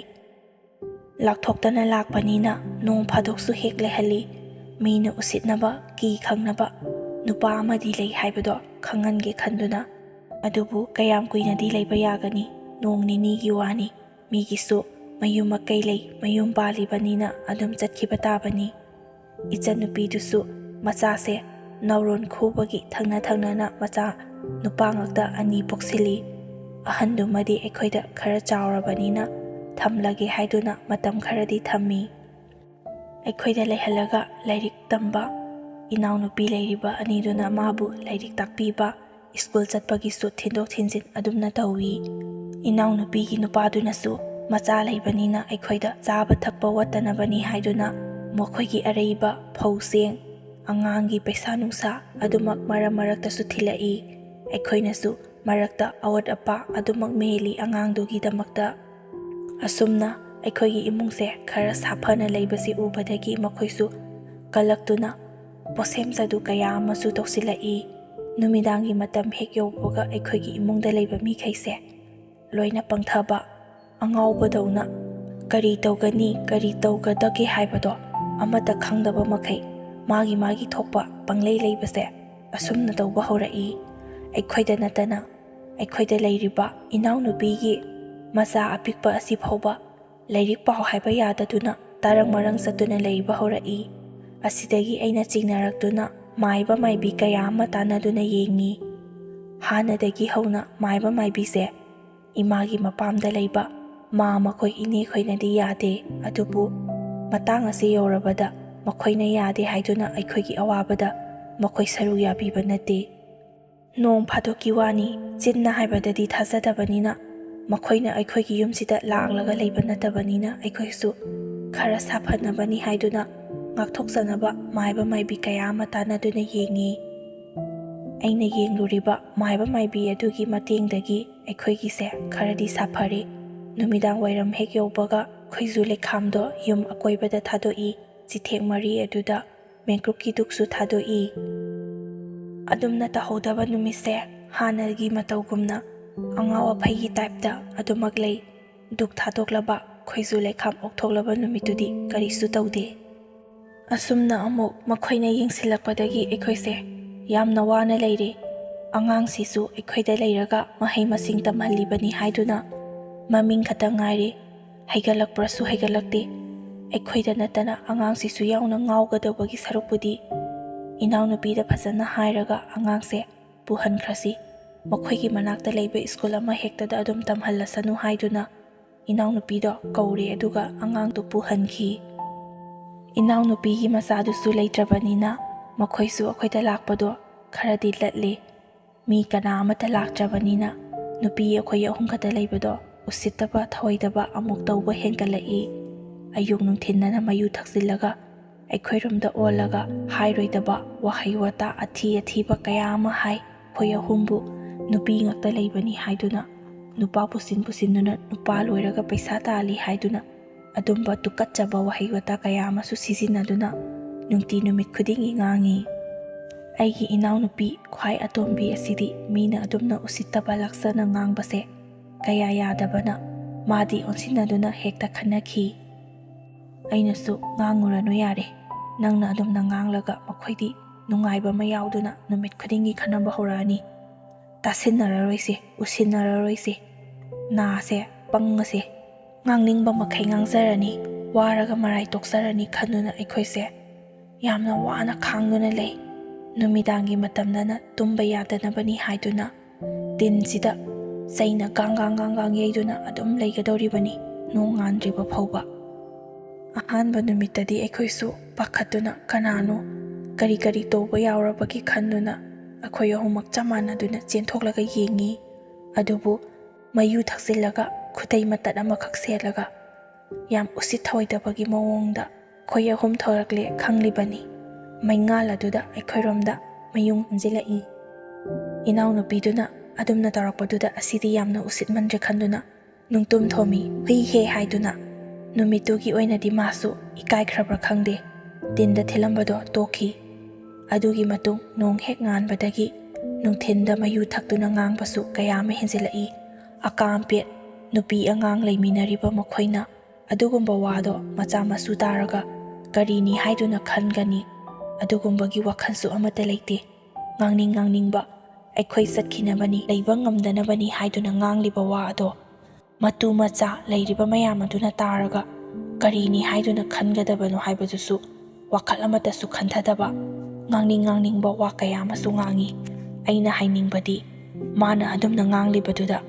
ꯂꯥꯛꯊꯣꯛꯇꯅ ꯂꯥꯛꯄꯅꯤꯅ ꯅꯣꯡ ꯐꯥꯗꯣꯛꯁꯨ ꯍꯦꯛ ꯂꯩꯍꯜꯂꯤ꯫ ꯃꯤꯅ ꯎꯁꯤꯠꯅꯕ ꯀꯤ ꯈꯪꯅꯕ ꯅꯨꯄꯥ ꯑꯃꯗꯤ ꯂꯩ ꯍꯥꯏꯕꯗꯣ ꯈꯪꯍꯟꯒꯦ ꯈꯟꯗꯨꯅ꯫ ꯑꯗꯨꯕꯨ ꯀꯌꯥꯝ ꯀꯨꯏꯅꯗꯤ ꯂꯩꯕ ꯌꯥꯒꯅꯤ ꯅꯣꯡ ꯅꯤꯅꯤꯒꯤ ꯋꯥꯅꯤ ꯃꯤꯒꯤꯁꯨ ꯃꯌꯨꯝ ꯃꯀꯩ ꯂꯩ, ꯃꯌꯨꯝ ꯄꯥꯜꯂꯤꯕꯅꯤꯅ ꯑꯗꯨꯝ ꯆꯠꯈꯤꯕ ꯇꯥꯕꯅꯤ꯫ ꯏꯆꯟꯅꯨꯄꯤꯗꯨꯁꯨ ꯃꯆꯥꯁꯦ ꯅꯥꯎꯔꯣꯟ ꯈꯨꯕꯒꯤ ꯊꯪꯅ ꯃꯆꯥ ꯅꯨꯄꯥ ꯉꯥꯛꯇ 2 ꯄꯣꯛꯁꯤꯜꯂꯤ꯫ ꯑꯍꯟꯗꯨꯃꯗꯤ ꯑꯩꯈꯣꯏꯗ ꯈꯔ ꯆꯥꯎꯔꯕꯅꯤꯅ ꯊꯝꯂꯒꯦ ꯍꯥꯏꯗꯨꯅ ꯃꯇꯝ ꯈꯔꯗꯤ ꯊꯝꯃꯤ꯫ ꯑꯩꯈꯣꯏꯗ ꯂꯩꯍꯜꯂꯒ ꯂꯥꯏꯔꯤꯛ ꯇꯝꯕ, ꯏꯅꯥꯎꯅꯨꯄꯤ ꯂꯩꯔꯤꯕ ꯑꯅꯤꯗꯨꯅ ꯃꯥꯕꯨ ꯂꯥꯏꯔꯤꯛ ꯇꯥꯛꯄꯤꯕ, ꯁ꯭ꯀꯨꯜ ꯆꯠꯄꯒꯤꯁꯨ ꯊꯤꯟꯗꯣꯛ ꯊꯤꯟꯖꯤꯟ ꯑꯗꯨꯝꯅ ꯇꯧꯏ꯫ ꯏꯅꯥꯎꯅꯨꯄꯤꯒꯤ ꯅꯨꯄꯥꯗꯨꯅꯁꯨ ꯃꯆꯥ ꯂꯩꯕꯅꯤꯅ ꯑꯩꯈꯣꯏꯗ ꯆꯥꯕ ꯊꯛꯄ ꯋꯠꯇꯅꯕꯅꯤ ꯍꯥꯏꯗꯨꯅ ꯃꯈꯣꯏꯒꯤ ꯑꯔꯩꯕ ꯐꯧ ꯆꯦꯡ, ꯑꯉꯥꯡꯒꯤ ꯄꯩꯁꯥ ꯅꯨꯡꯁꯥ ꯑꯗꯨꯃꯛ ꯃꯔꯛꯇꯁꯨ ꯊꯤꯜꯂꯛꯏ꯫ ꯑꯩꯈꯣꯏꯅꯁꯨ ꯃꯔꯛꯇ ꯑꯋꯠ ꯑꯄꯥ ꯑꯗꯨꯃꯛ ꯃꯦꯜꯂꯤ ꯑꯉꯥꯡꯗꯨꯒꯤꯗꯃꯛꯇ꯫ ꯑꯁꯨꯝꯅ ꯑꯩꯈꯣꯏꯒꯤ ꯏꯃꯨꯡꯁꯦ ꯈꯔ ꯁꯥꯐꯅ ꯂꯩꯕꯁꯤ ꯎꯕꯗꯒꯤ ꯃꯈꯣꯏꯁꯨ ꯀꯜꯂꯛꯇꯨꯅ ꯄꯣꯠꯁꯦꯝ ꯆꯥꯗꯨ ꯀꯌꯥ ꯑꯃꯁꯨ ꯇꯧꯁꯤꯜꯂꯛꯏ꯫ ꯅꯨꯃꯤꯗꯥꯡꯒꯤ ꯃꯇꯝ ꯍꯦꯛ ꯌꯧꯕꯒ ꯑꯩꯈꯣꯏꯒꯤ ꯏꯃꯨꯡꯗ ꯂꯩꯕ ꯃꯤꯈꯩꯁꯦ ꯂꯣꯏꯅ ꯄꯪꯊꯕ, ꯑꯉꯥꯎꯕꯗꯧꯅ ꯀꯔꯤ ꯇꯧꯒꯅꯤ, ꯀꯔꯤ ꯇꯧꯒꯗꯒꯦ ꯍꯥꯏꯕꯗꯣ ꯑꯃꯠꯇ ꯈꯪꯗꯕ ꯃꯈꯩ ꯃꯥꯒꯤ ꯊꯣꯛꯄ ꯄꯪꯂꯩ ꯂꯩꯕꯁꯦ ꯑꯁꯨꯝꯅ ꯇꯧꯕ ꯍꯧꯔꯛꯏ꯫ ꯑꯩꯈꯣꯏꯗ ꯅꯠꯇꯅ ꯑꯩꯈꯣꯏꯗ ꯂꯩꯔꯤꯕ ꯏꯅꯥꯎꯅꯨꯄꯤꯒꯤ ꯃꯆꯥ ꯑꯄꯤꯛꯄ ꯑꯁꯤ ꯐꯥꯎꯕ ꯂꯥꯏꯔꯤꯛ ꯄꯥꯎ ꯍꯥꯏꯕ ꯌꯥꯗꯗꯨꯅ ꯇꯔꯪ ꯃꯔꯪ ꯆꯠꯇꯨꯅ ꯂꯩꯕ ꯍꯧꯔꯛꯏ꯫ ꯑꯁꯤꯗꯒꯤ ꯑꯩꯅ ꯆꯤꯡꯅꯔꯛꯇꯨꯅ ꯃꯥꯏꯕ ꯃꯥꯏꯕꯤ ꯀꯌꯥ ꯑꯃ ꯇꯥꯟꯅꯗꯨꯅ ꯌꯦꯡꯉꯤ꯫ ꯍꯥꯟꯅꯗꯒꯤ ꯍꯧꯅ ꯃꯥꯏꯕ ꯃꯥꯏꯕꯤꯁꯦ ꯏꯃꯥꯒꯤ ꯃꯄꯥꯝꯗ ꯂꯩꯕ ꯃꯈꯣꯏ ꯏꯅꯦꯈꯣꯏꯅꯗꯤ ꯌꯥꯗꯦ, ꯑꯗꯨꯕꯨ ꯃꯇꯥꯡ ꯑꯁꯤ ꯌꯧꯔꯕꯗ ꯃꯈꯣꯏꯅ ꯌꯥꯗꯦ ꯍꯥꯏꯗꯨꯅ ꯑꯩꯈꯣꯏꯒꯤ ꯑꯋꯥꯕꯗ ꯃꯈꯣꯏ ꯁꯔꯨꯛ ꯌꯥꯕꯤꯕ ꯅꯠꯇꯦ꯫ ꯅꯣꯡ ꯐꯥꯗꯣꯛꯀꯤ ꯋꯥꯅꯤ, ꯆꯤꯟꯅ ꯍꯥꯏꯕꯗꯗꯤ ꯊꯥꯖꯗꯕꯅꯤꯅ, ꯃꯈꯣꯏꯅ ꯑꯩꯈꯣꯏꯒꯤ ꯌꯨꯝꯁꯤꯗ ꯂꯥꯛꯂꯒ ꯂꯩꯕ ꯅꯠꯇꯕꯅꯤꯅ ꯑꯩꯈꯣꯏꯁꯨ ꯈꯔ ꯁꯥꯐꯅꯕꯅꯤ ꯍꯥꯏꯗꯨꯅ ꯉꯥꯛꯊꯣꯛꯆꯅꯕ ꯃꯥꯏꯕ ꯃꯥꯏꯕꯤ ꯀꯌꯥ ꯑꯃ ꯇꯥꯟꯅꯗꯨꯅ ꯌꯦꯡꯉꯤ꯫ ꯑꯩꯅ ꯌꯦꯡꯂꯨꯔꯤꯕ ꯃꯥꯏꯕ ꯃꯥꯏꯕꯤ ꯑꯗꯨꯒꯤ ꯃꯇꯦꯡꯗꯒꯤ ꯑꯩꯈꯣꯏꯒꯤꯁꯦ ꯈꯔꯗꯤ ꯁꯥꯐꯔꯦ꯫ ꯅꯨꯃꯤꯗꯥꯡ ꯋꯥꯏꯔꯝ ꯍꯦꯛ ꯌꯧꯕꯒ ꯈꯣꯏꯖꯨ ꯂꯩꯈꯥꯝꯗꯣ ꯌꯨꯝ ꯑꯀꯣꯏꯕꯗ ꯊꯥꯗꯣꯛꯏ꯫ ꯆꯤꯊꯦꯛ ꯃꯔꯤ ꯑꯗꯨꯗ ꯃꯦꯡꯀꯨꯞꯀꯤ ꯗꯨꯛꯁꯨ ꯊꯥꯗꯣꯛꯏ꯫ ꯑꯗꯨꯝꯅ ꯇꯧꯍꯧꯗꯕ ꯅꯨꯃꯤꯠꯁꯦ ꯍꯥꯟꯅꯒꯤ ꯃꯇꯧꯒꯨꯝꯅ ꯑꯉꯥꯎ ꯑꯐꯩꯒꯤ ꯇꯥꯏꯞꯇ ꯑꯗꯨꯃꯛ ꯂꯩ꯫ ꯗꯨꯛ ꯊꯥꯗꯣꯛꯂꯕ, ꯈꯣꯏꯖꯨ ꯂꯩꯈꯥꯝ ꯑꯣꯛꯊꯣꯛꯂꯕ ꯅꯨꯃꯤꯠꯇꯨꯗꯤ ꯀꯔꯤꯁꯨ ꯇꯧꯗꯦ꯫ ꯑꯁꯨꯝꯅ ꯑꯃꯨꯛ ꯃꯈꯣꯏꯅ ꯌꯦꯡꯁꯤꯜꯂꯛꯄꯗꯒꯤ ꯑꯩꯈꯣꯏꯁꯦ ꯌꯥꯝꯅ ꯋꯥꯅ ꯂꯩꯔꯦ꯫ ꯑꯉꯥꯡꯁꯤꯁꯨ ꯑꯩꯈꯣꯏꯗ ꯂꯩꯔꯒ ꯃꯍꯩ ꯃꯁꯤꯡ ꯇꯝꯍꯜꯂꯤꯕꯅꯤ ꯍꯥꯏꯗꯨꯅ ꯃꯃꯤꯡ ꯈꯛꯇ ꯉꯥꯏꯔꯦ, ꯍꯩꯒꯠꯂꯛꯄ꯭ꯔꯁꯨ ꯍꯩꯒꯠꯂꯛꯇꯦ꯫ ꯑꯩꯈꯣꯏꯗ ꯅꯠꯇꯅ ꯑꯉꯥꯡꯁꯤꯁꯨ ꯌꯥꯎꯅ ꯉꯥꯎꯒꯗꯧꯕꯒꯤ ꯁꯔꯨꯛꯄꯨꯗꯤ ꯏꯅꯥꯎꯅꯨꯄꯤꯗ ꯐꯖꯅ ꯍꯥꯏꯔꯒ ꯑꯉꯥꯡꯁꯦ ꯄꯨꯍꯟꯈ꯭ꯔꯁꯤ, ꯃꯈꯣꯏꯒꯤ ꯃꯅꯥꯛꯇ ꯂꯩꯕ ꯁ꯭ꯀꯨꯜ ꯑꯃ ꯍꯦꯛꯇꯗ ꯑꯗꯨꯝ ꯇꯝꯍꯜꯂꯁꯅꯨ ꯍꯥꯏꯗꯨꯅ ꯏꯅꯥꯎꯅꯨꯄꯤꯗꯣ ꯀꯧꯔꯦ, ꯑꯗꯨꯒ ꯑꯉꯥꯡꯗꯣ ꯄꯨꯍꯟꯈꯤ꯫ ꯏꯅꯥꯎꯅꯨꯄꯤꯒꯤ ꯃꯆꯥꯗꯨꯁꯨ ꯂꯩꯇ꯭ꯔꯕꯅꯤꯅ ꯃꯈꯣꯏꯁꯨ ꯑꯩꯈꯣꯏꯗ ꯂꯥꯛꯄꯗꯣ ꯈꯔꯗꯤ ꯂꯠꯂꯦ꯫ ꯃꯤ ꯀꯅꯥ ꯑꯃꯠꯇ ꯂꯥꯛꯇ꯭ꯔꯕꯅꯤꯅ ꯅꯨꯄꯤ ꯑꯩꯈꯣꯏ 3 ꯈꯛꯇ ꯂꯩꯕꯗꯣ ꯎꯁꯤꯠꯇꯕ ꯊꯧꯑꯣꯏꯗꯕ ꯑꯃꯨꯛ ꯇꯧꯕ ꯍꯦꯟꯒꯠꯂꯛꯏ꯫ ꯑꯌꯨꯛ ꯅꯨꯡꯊꯤꯟꯗꯅ ꯃꯌꯨ ꯊꯛꯆꯤꯜꯂꯒ ꯑꯩꯈꯣꯏꯔꯣꯝꯗ ꯑꯣꯜꯂꯒ ꯍꯥꯏꯔꯣꯏꯗꯕ ꯋꯥꯍꯩ ꯋꯥꯇꯥ ꯑꯊꯤꯕ ꯀꯌꯥ ꯑꯃ ꯍꯥꯏ꯫ ꯑꯩꯈꯣꯏ 3ꯕꯨ ꯅꯨꯄꯤ ꯉꯥꯛꯇ ꯂꯩꯕꯅꯤ ꯍꯥꯏꯗꯨꯅ, ꯅꯨꯄꯥ ꯄꯨꯁꯤꯟꯗꯨꯅ ꯅꯨꯄꯥ ꯂꯣꯏꯔꯒ ꯄꯩꯁꯥ ꯇꯥꯜꯂꯤ ꯍꯥꯏꯗꯨꯅ ꯑꯗꯨꯝꯕ ꯇꯨꯀꯠꯆꯕ ꯋꯥꯍꯩ ꯋꯥꯇꯥ ꯀꯌꯥ ꯑꯃꯁꯨ ꯁꯤꯖꯤꯟꯅꯗꯨꯅ ꯅꯨꯡꯇꯤ ꯅꯨꯃꯤꯠ ꯈꯨꯗꯤꯡꯒꯤ ꯉꯥꯡꯉꯤ꯫ ꯑꯩꯒꯤ ꯏꯅꯥꯎꯅꯨꯄꯤ ꯈ꯭ꯋꯥꯏ ꯑꯇꯣꯝꯕꯤ ꯑꯁꯤꯗꯤ ꯃꯤꯅ ꯑꯗꯨꯝꯅ ꯎꯁꯤꯠꯇꯕ ꯂꯥꯛꯆꯅ ꯉꯥꯡꯕꯁꯦ ꯀꯌꯥ ꯌꯥꯗꯕꯅ ꯃꯥꯗꯤ ꯑꯣꯟꯁꯤꯟꯅꯗꯨꯅ ꯍꯦꯛꯇ ꯈꯟꯅꯈꯤ꯫ ꯑꯩꯅꯁꯨ ꯉꯥꯡꯉꯨꯔꯅꯨ ꯌꯥꯔꯦ, ꯅꯪꯅ ꯑꯗꯨꯝꯅ ꯉꯥꯡꯂꯒ ꯃꯈꯣꯏꯗꯤ ꯅꯨꯡꯉꯥꯏꯕ ꯑꯃ ꯌꯥꯎꯗꯨꯅ ꯅꯨꯃꯤꯠ ꯈꯨꯗꯤꯡꯒꯤ ꯈꯟꯅꯕ ꯍꯧꯔꯛꯑꯅꯤ꯫ ꯇꯥꯁꯤꯟꯅꯔꯔꯣꯏꯁꯦ, ꯎꯁꯤꯟꯅꯔꯔꯣꯏꯁꯦ, ꯅꯥꯁꯦ ꯄꯪꯉꯁꯦ, ꯉꯥꯡꯅꯤꯡꯕ ꯃꯈꯩ ꯉꯥꯡꯖꯔꯅꯤ, ꯋꯥꯔꯒ ꯃꯔꯥꯏ ꯇꯣꯛꯆꯔꯅꯤ ꯈꯟꯗꯨꯅ ꯑꯩꯈꯣꯏꯁꯦ ꯌꯥꯝꯅ ꯋꯥꯅ ꯈꯥꯡꯗꯨꯅ ꯂꯩ꯫ ꯅꯨꯃꯤꯗꯥꯡꯒꯤ ꯃꯇꯝꯗꯅ ꯇꯨꯝꯕ ꯌꯥꯗꯅꯕꯅꯤ ꯍꯥꯏꯗꯨꯅ ꯇꯤꯟꯁꯤꯗ ꯆꯩꯅ ꯒꯥꯡ ꯌꯩꯗꯨꯅ ꯑꯗꯨꯝ ꯂꯩꯒꯗꯧꯔꯤꯕꯅꯤ ꯅꯣꯡ ꯉꯥꯟꯗ꯭ꯔꯤꯕ ꯐꯥꯎꯕ꯫ ꯑꯍꯥꯟꯕ ꯅꯨꯃꯤꯠꯇꯗꯤ ꯑꯩꯈꯣꯏꯁꯨ ꯄꯥꯈꯠꯇꯨꯅ ꯀꯅꯥꯅꯣ, ꯀꯔꯤ ꯇꯧꯕ ꯌꯥꯎꯔꯕꯒꯦ ꯈꯟꯗꯨꯅ ꯑꯩꯈꯣꯏ 3ꯃꯛ ꯆꯞ ꯃꯥꯟꯅꯗꯨꯅ ꯆꯦꯟꯊꯣꯛꯂꯒ ꯌꯦꯡꯉꯤ꯫ ꯑꯗꯨꯕꯨ ꯃꯌꯨ ꯊꯛꯆꯤꯜꯂꯒ ꯈꯨꯗꯩ ꯃꯇꯠ ꯑꯃꯈꯛ ꯁꯦꯠꯂꯒ ꯌꯥꯝ ꯎꯁꯤꯠ ꯊꯑꯣꯏꯗꯕꯒꯤ ꯃꯑꯣꯡꯗ ꯑꯩꯈꯣꯏ 3 ꯊꯣꯔꯛꯂꯦ ꯈꯪꯂꯤꯕꯅꯤ꯫ ꯃꯩꯉꯥꯜ ꯑꯗꯨꯗ ꯑꯩꯈꯣꯏꯔꯣꯝꯗ ꯃꯌꯨꯡ ꯍꯟꯖꯤꯜꯂꯛꯏ꯫ ꯏꯅꯥꯎꯅꯨꯄꯤꯗꯨꯅ ꯑꯗꯨꯝꯅ ꯇꯧꯔꯛꯄꯗꯨꯗ ꯑꯁꯤꯗꯤ ꯌꯥꯝꯅ ꯎꯁꯤꯠꯃꯟꯗ꯭ꯔꯦ ꯈꯟꯗꯨꯅ ꯅꯨꯡꯇꯨꯝ ꯊꯣꯝꯃꯤ, ꯍꯨꯏꯍꯦ ꯍꯥꯏꯗꯨꯅ꯫ ꯅꯨꯃꯤꯠꯇꯨꯒꯤ ꯑꯣꯏꯅꯗꯤ ꯃꯥꯁꯨ ꯏꯀꯥꯏꯈ꯭ꯔꯕ꯭ꯔꯥ ꯈꯪꯗꯦ, ꯇꯤꯟꯗ ꯊꯤꯜꯂꯝꯕꯗꯣ ꯇꯣꯛꯈꯤ꯫ ꯑꯗꯨꯒꯤ ꯃꯇꯨꯡ ꯅꯣꯡ ꯍꯦꯛ ꯉꯥꯟꯕꯗꯒꯤ ꯅꯨꯡꯊꯤꯟꯗ ꯃꯌꯨ ꯊꯛꯇꯨꯅ ꯉꯥꯡꯕꯁꯨ ꯀꯌꯥ ꯑꯃ ꯍꯦꯟꯖꯤꯜꯂꯛꯏ꯫ ꯑꯀꯥꯝꯄꯦꯠ ꯅꯨꯄꯤ ꯑꯉꯥꯡ ꯂꯩꯃꯤꯟꯅꯔꯤꯕ ꯃꯈꯣꯏꯅ ꯑꯗꯨꯒꯨꯝꯕ ꯋꯥꯗꯣ ꯃꯆꯥ ꯃꯁꯨ ꯇꯥꯔꯒ ꯀꯔꯤꯅꯤ ꯍꯥꯏꯗꯨꯅ ꯈꯟꯒꯅꯤ, ꯑꯗꯨꯒꯨꯝꯕꯒꯤ ꯋꯥꯈꯜꯁꯨ ꯑꯃꯠꯇ ꯂꯩꯇꯦ꯫ ꯉꯥꯡꯅꯤꯡꯕ ꯑꯩꯈꯣꯏ ꯆꯠꯈꯤꯅꯕꯅꯤ, ꯂꯩꯕ ꯉꯝꯗꯅꯕꯅꯤ ꯍꯥꯏꯗꯨꯅ ꯉꯥꯡꯂꯤꯕ ꯋꯥ ꯑꯗꯣ matu macha leiriba mayam aduna taraga karini haiduna khangadabano haibadusu wakhal amatasu khanthadaba ngangningba wa kaya amasu ngangi aina hainingbadi mana adumna nganglibaduda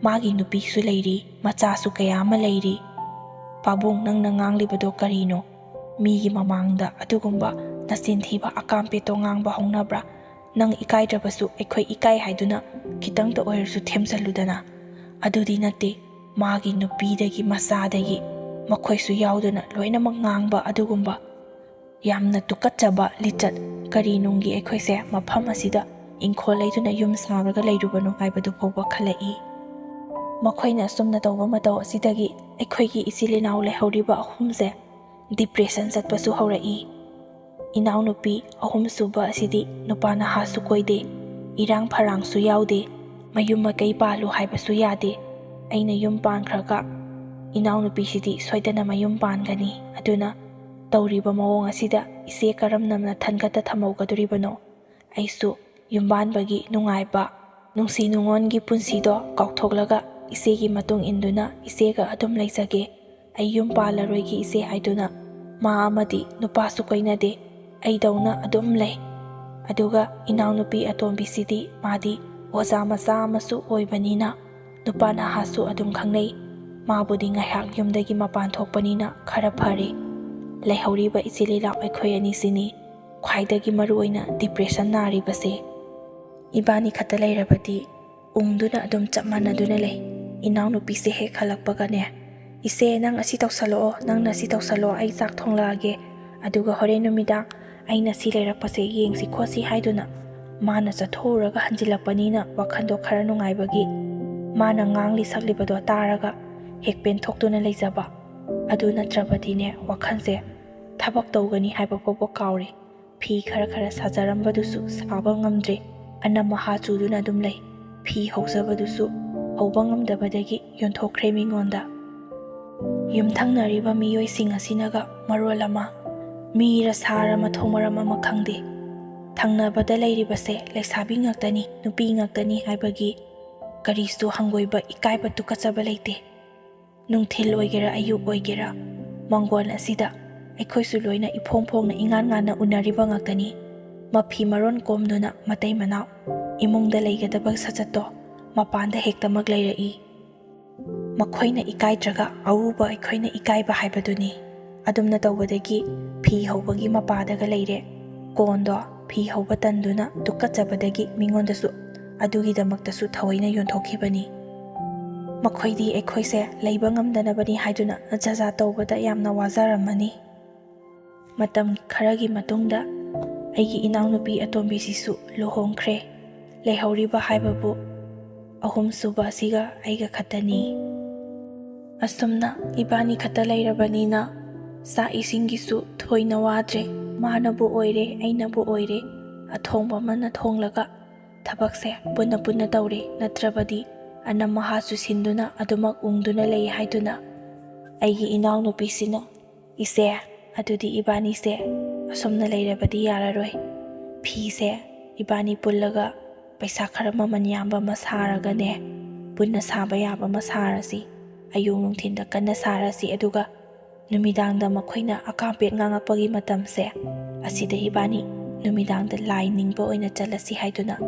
magi nupi su leiri macha su kaya ama leiri pabung nangna nganglibado karino migi mamangda adugumba nasin thiba akampe to ngangba hongnabra nang ikai drabasu ekhoi ikai haiduna kitang to oirsu themsaludana adudi nate magi nupi dagi masadagi makhoi su yauduna loina mangangba adugumba yamna tukachaba lichat karinungi ekhoi se mafam asida ingkhol leiduna yum saraga leirubano haibadu phoba khalai makhoi sumna tawba mataw asidagi ekhoi gi isilinaw lehoriba ahumse depression satpasu horai inaw nupi ahum suba asidi nupana hasu koide irang pharang su yaude mayum makai palu haibasu yade aina yum pankhraga inaw nupi sidi soidana mayum pangani aduna tawriba mawong asida ise karam namna thankata thamaugaduribano aisu yumbanbagi nungaiba nungsi nungongi punsido kauthoklaga isegi matung induna isega adum leizage ai yum palaroigi ise haiduna ma amadi nupasu koinade ai dauna adum lei aduga inaw nupi atombi sidi madi oza macha amasu oibanina nupana hasu adum khangnei mabudi ngaihak yumdagi mapan thokpanina khara phare leihoriba ichilila aikhoi ani sini khwaidagi maruoina depression nari base ibani khata leirabadi ungduna adum chapmanaduna lei inaw nupi se he khalakpagane ise nang asi tawsalo nang nasi tawsalo ai chak thonglage aduga hore numida aina si leirapase yengsi khosi haiduna mana chathoraga hanjilakpanina wakhando khara nungaibagi mana ngangli saklibado taraga hekpen thoktuna leijaba adu natrabadine wakhanse thabak tawgani haiba popo kauri phi khara sajarambadusu saba ngamdre anama ha chuduna dum lei phi hausabadusu hauba ngamdabadagi yonthokre mingonda yumthangnariba miyoi sing asinaga marolama mira sara mathomaram ama khangde thangnabada leiribase leisabi ngaktani nupi ngaktani haibagi karisu hangoiba ikaiba tukachaba leite nungthil oigera ayuk oigera mangol asida aikhoisu loina iphongphongna ingan unariba ngaktani mafi maron komduna matai manaw imungda leigadaba sachato mapanda hektamak leirai makhoina ikaitraga auba aikhoina ikaiba haibaduni adumna tawbadagi phi hobagi mapadaga leire kondo phi hoba tanduna tukachabadagi mingondasu adugidamaktasu thawaina yonthokibani makhoidi aikhoise leiba ngamdanabani haiduna jaja tawbada yamna wajaramani matam kharagi matungda aigi inaw nupi atombi sisu lohongkhre leihoriba haibabu ahum suba siga aiga khatani asumna ibani khata leirabanina sa isingisu thoina wadre manabu oire ainabu oire athongba mana thonglaga thabakse punna tawre natrabadi anama hasu sinduna adumak ungduna lei haiduna aigi inaw nupi sina ise adudi ibani se asumna leirabadi yararoi phi se ibani pullaga paisa khara maman yamba masaragane punna saba yaba masarasi ayung nungthinda kanna sarasi aduga numidangda makhoina akampet ngangakpagi matamse asida ibani numidangda lai ningba oina chalasi haiduna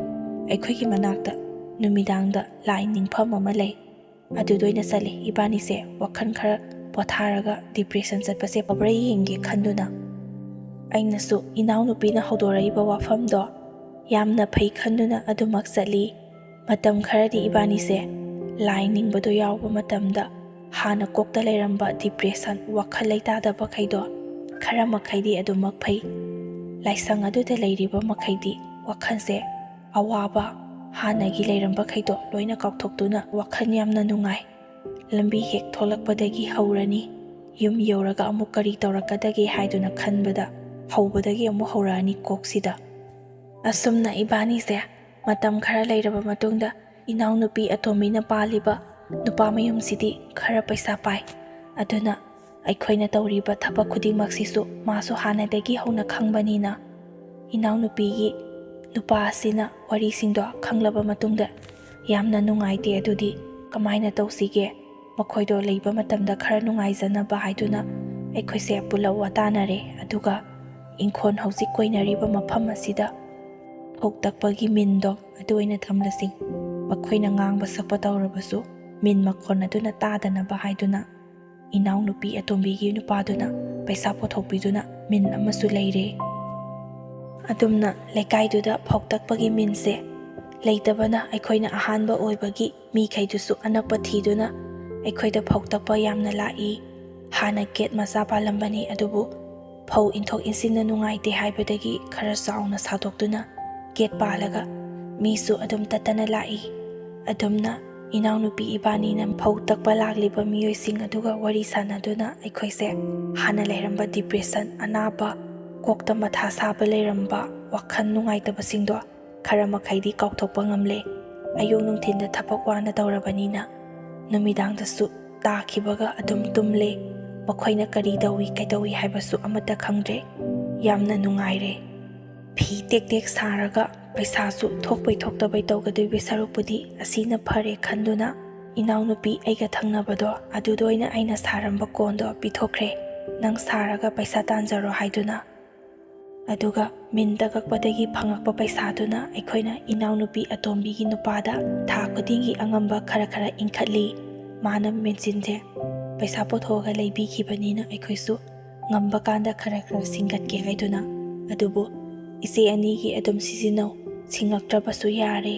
aikhoigi manakta numidangda lai ningpham ama lei adudoina sali ibani se wakhan khara potharaga depression chatpase pabra yengge khanduna ainasu inaw nupina hodoraiba wafamdo yamna phai khanduna adumak chali matam kharadi ibani se lai ningbado yawba matamda hana kokta leiramba depression wakhal leitadaba khaido khara makhaidi adumak phai laisang aduda leiriba makhaidi wakhanse awaba hanagi leiramba khaido loina kaukthokduna wakhan yamna nungai lambi hek tholakpadagi haurani yum yoraga amuk kari tawrakadagi haiduna khanbada haubadagi amuk haurani koksida asumna ibani se matam khara leiraba matungda inaw nupi atomina paliba nupa mayum sidi khara paisa pai aduna aikhoina tawriba thaba khudingmak sisu masu hanadagi hauna khangbanina inaw nupigi nupa asina wari singdo khanglaba matungda yamna nungaite adudi kamaina tawsige ꯃꯈꯣꯏꯗꯣ ꯂꯩꯕ ꯃꯇꯝꯗ ꯈꯔ ꯅꯨꯡꯉꯥꯏꯖꯅꯕ ꯍꯥꯏꯗꯨꯅ ꯑꯩꯈꯣꯏꯁꯦ ꯄꯨꯜꯂꯞ ꯋꯥꯇꯥꯅꯔꯦ ꯑꯗꯨꯒ ꯏꯪꯈꯣꯜ ꯍꯧꯖꯤꯛ ꯀꯣꯏꯅꯔꯤꯕ ꯃꯐꯝ ꯑꯁꯤꯗ ꯐꯧ ꯇꯛꯄꯒꯤ ꯃꯤꯟꯗꯣ ꯑꯗꯨ ꯑꯣꯏꯅ ꯊꯝꯂꯁꯤ ꯃꯈꯣꯏꯅ ꯉꯥꯡꯕ ꯁꯛꯄ ꯇꯧꯔꯕꯁꯨ ꯃꯤꯟ ꯃꯈꯣꯟ ꯑꯗꯨꯅ ꯇꯥꯗꯅꯕ ꯍꯥꯏꯗꯨꯅ ꯏꯅꯥꯎꯅꯨꯄꯤ ꯑꯇꯣꯝꯕꯤꯒꯤ ꯅꯨꯄꯥꯗꯨꯅ ꯄꯩꯁꯥ ꯄꯨꯊꯣꯛꯄꯤꯗꯨꯅ ꯃꯤꯟ ꯑꯃꯁꯨ ꯂꯩꯔꯦ꯫ ꯑꯗꯨꯝꯅ ꯂꯩꯀꯥꯏꯗꯨꯗ ꯐꯧ ꯇꯛꯄꯒꯤ ꯃꯤꯟꯁꯦ ꯂꯩꯇꯕꯅ ꯑꯩꯈꯣꯏꯅ ꯑꯍꯥꯟꯕ ꯑꯣꯏꯕꯒꯤ ꯃꯤꯈꯩꯗꯨꯁꯨ ꯑꯅꯛꯄ ꯊꯤꯗꯨꯅ ꯑꯩꯈꯣꯏꯗ ꯐꯧ ꯇꯛꯄ ꯌꯥꯝꯅ ꯂꯥꯛꯏ꯫ ꯍꯥꯟꯅ ꯒꯦꯠ ꯃꯆꯥ ꯄꯥꯜꯂꯝꯕꯅꯤ ꯑꯗꯨꯕꯨ ꯐꯧ ꯏꯟꯊꯣꯛ ꯏꯟꯁꯤꯟꯅ ꯅꯨꯡꯉꯥꯏꯇꯦ ꯍꯥꯏꯕꯗꯒꯤ ꯈꯔ ꯆꯥꯎꯅ ꯁꯥꯗꯣꯛꯇꯨꯅ ꯒꯦꯠ ꯄꯥꯜꯂꯒ ꯃꯤꯁꯨ ꯑꯗꯨꯝ ꯇꯠꯇꯅ ꯂꯥꯛꯏ꯫ ꯑꯗꯨꯝꯅ ꯏꯅꯥꯎꯅꯨꯄꯤ ꯏꯕꯥꯅꯤꯅ ꯐꯧ ꯇꯛꯄ ꯂꯥꯛꯂꯤꯕ ꯃꯤꯑꯣꯏꯁꯤꯡ ꯑꯗꯨꯒ ꯋꯥꯔꯤ ꯁꯥꯟꯅꯗꯨꯅ ꯑꯩꯈꯣꯏꯁꯦ ꯍꯥꯟꯅ ꯂꯩꯔꯝꯕ ꯗꯤꯄ꯭ꯔꯦꯁꯟ, ꯑꯅꯥꯕ, ꯀꯣꯛꯇ ꯃꯊꯥ ꯁꯥꯕ ꯂꯩꯔꯝꯕ ꯋꯥꯈꯜ ꯅꯨꯡꯉꯥꯏꯇꯕꯁꯤꯡꯗꯣ ꯈꯔ ꯃꯈꯩꯗꯤ ꯀꯥꯎꯊꯣꯛꯄ ꯉꯝꯂꯦ꯫ ꯑꯌꯨꯛ ꯅꯨꯡꯊꯤꯟꯗ ꯊꯕꯛ ꯋꯥꯅ ꯇꯧꯔꯕꯅꯤꯅ ꯅꯨꯃꯤꯗꯥꯡꯗꯁꯨ ꯇꯥꯈꯤꯕꯒ ꯑꯗꯨꯝ ꯇꯨꯝꯂꯦ꯫ ꯃꯈꯣꯏꯅ ꯀꯔꯤ ꯇꯧꯏ ꯀꯩꯗꯧꯏ ꯍꯥꯏꯕꯁꯨ ꯑꯃꯠꯇ ꯈꯪꯗ꯭ꯔꯦ꯫ ꯌꯥꯝꯅ ꯅꯨꯡꯉꯥꯏꯔꯦ꯫ ꯐꯤ ꯇꯦꯛ ꯇꯦꯛ ꯁꯥꯔꯒ ꯄꯩꯁꯥꯁꯨ ꯊꯣꯛꯄꯩ ꯊꯣꯛꯇꯕꯩ ꯇꯧꯒꯗꯣꯏꯕꯩ ꯁꯔꯨꯛꯄꯨꯗꯤ ꯑꯁꯤꯅ ꯐꯔꯦ ꯈꯟꯗꯨꯅ ꯏꯅꯥꯎꯅꯨꯄꯤ ꯑꯩꯒ ꯊꯪꯅꯕꯗꯣ ꯑꯗꯨꯗ ꯑꯣꯏꯅ ꯑꯩꯅ ꯁꯥꯔꯝꯕ ꯀꯣꯟꯗꯣ ꯄꯤꯊꯣꯛꯈ꯭ꯔꯦ꯫ ꯅꯪ ꯁꯥꯔꯒ ꯄꯩꯁꯥ ꯇꯥꯟꯖꯔꯣ ꯍꯥꯏꯗꯨꯅ꯫ ꯑꯗꯨꯒ ꯃꯤꯟ ꯇꯛꯂꯛꯄꯗꯒꯤ ꯐꯪꯉꯛꯄ ꯄꯩꯁꯥꯗꯨꯅ ꯑꯩꯈꯣꯏꯅ ꯏꯅꯥꯎꯅꯨꯄꯤ ꯑꯇꯣꯝꯕꯤꯒꯤ ꯅꯨꯄꯥꯗ ꯊꯥ ꯈꯨꯗꯤꯡꯒꯤ ꯑꯉꯝꯕ ꯈꯔ ꯈꯔ ꯏꯟꯈꯠꯂꯤ꯫ ꯃꯥꯅ ꯃꯦꯆꯤꯟꯁꯦ ꯄꯩꯁꯥ ꯄꯨꯊꯣꯛꯑꯒ ꯂꯩꯕꯤꯈꯤꯕꯅꯤꯅ ꯑꯩꯈꯣꯏꯁꯨ ꯉꯝꯕ ꯀꯥꯟꯗ ꯈꯔ ꯈꯔ ꯁꯤꯡꯒꯠꯀꯦ ꯍꯥꯏꯗꯨꯅ꯫ ꯑꯗꯨꯕꯨ ꯏꯆꯦ ꯑꯅꯤꯒꯤ ꯑꯗꯨꯝ ꯁꯤꯖꯤꯟꯅꯧ, ꯁꯤꯡꯉꯛꯇ꯭ꯔꯕꯁꯨ ꯌꯥꯔꯦ,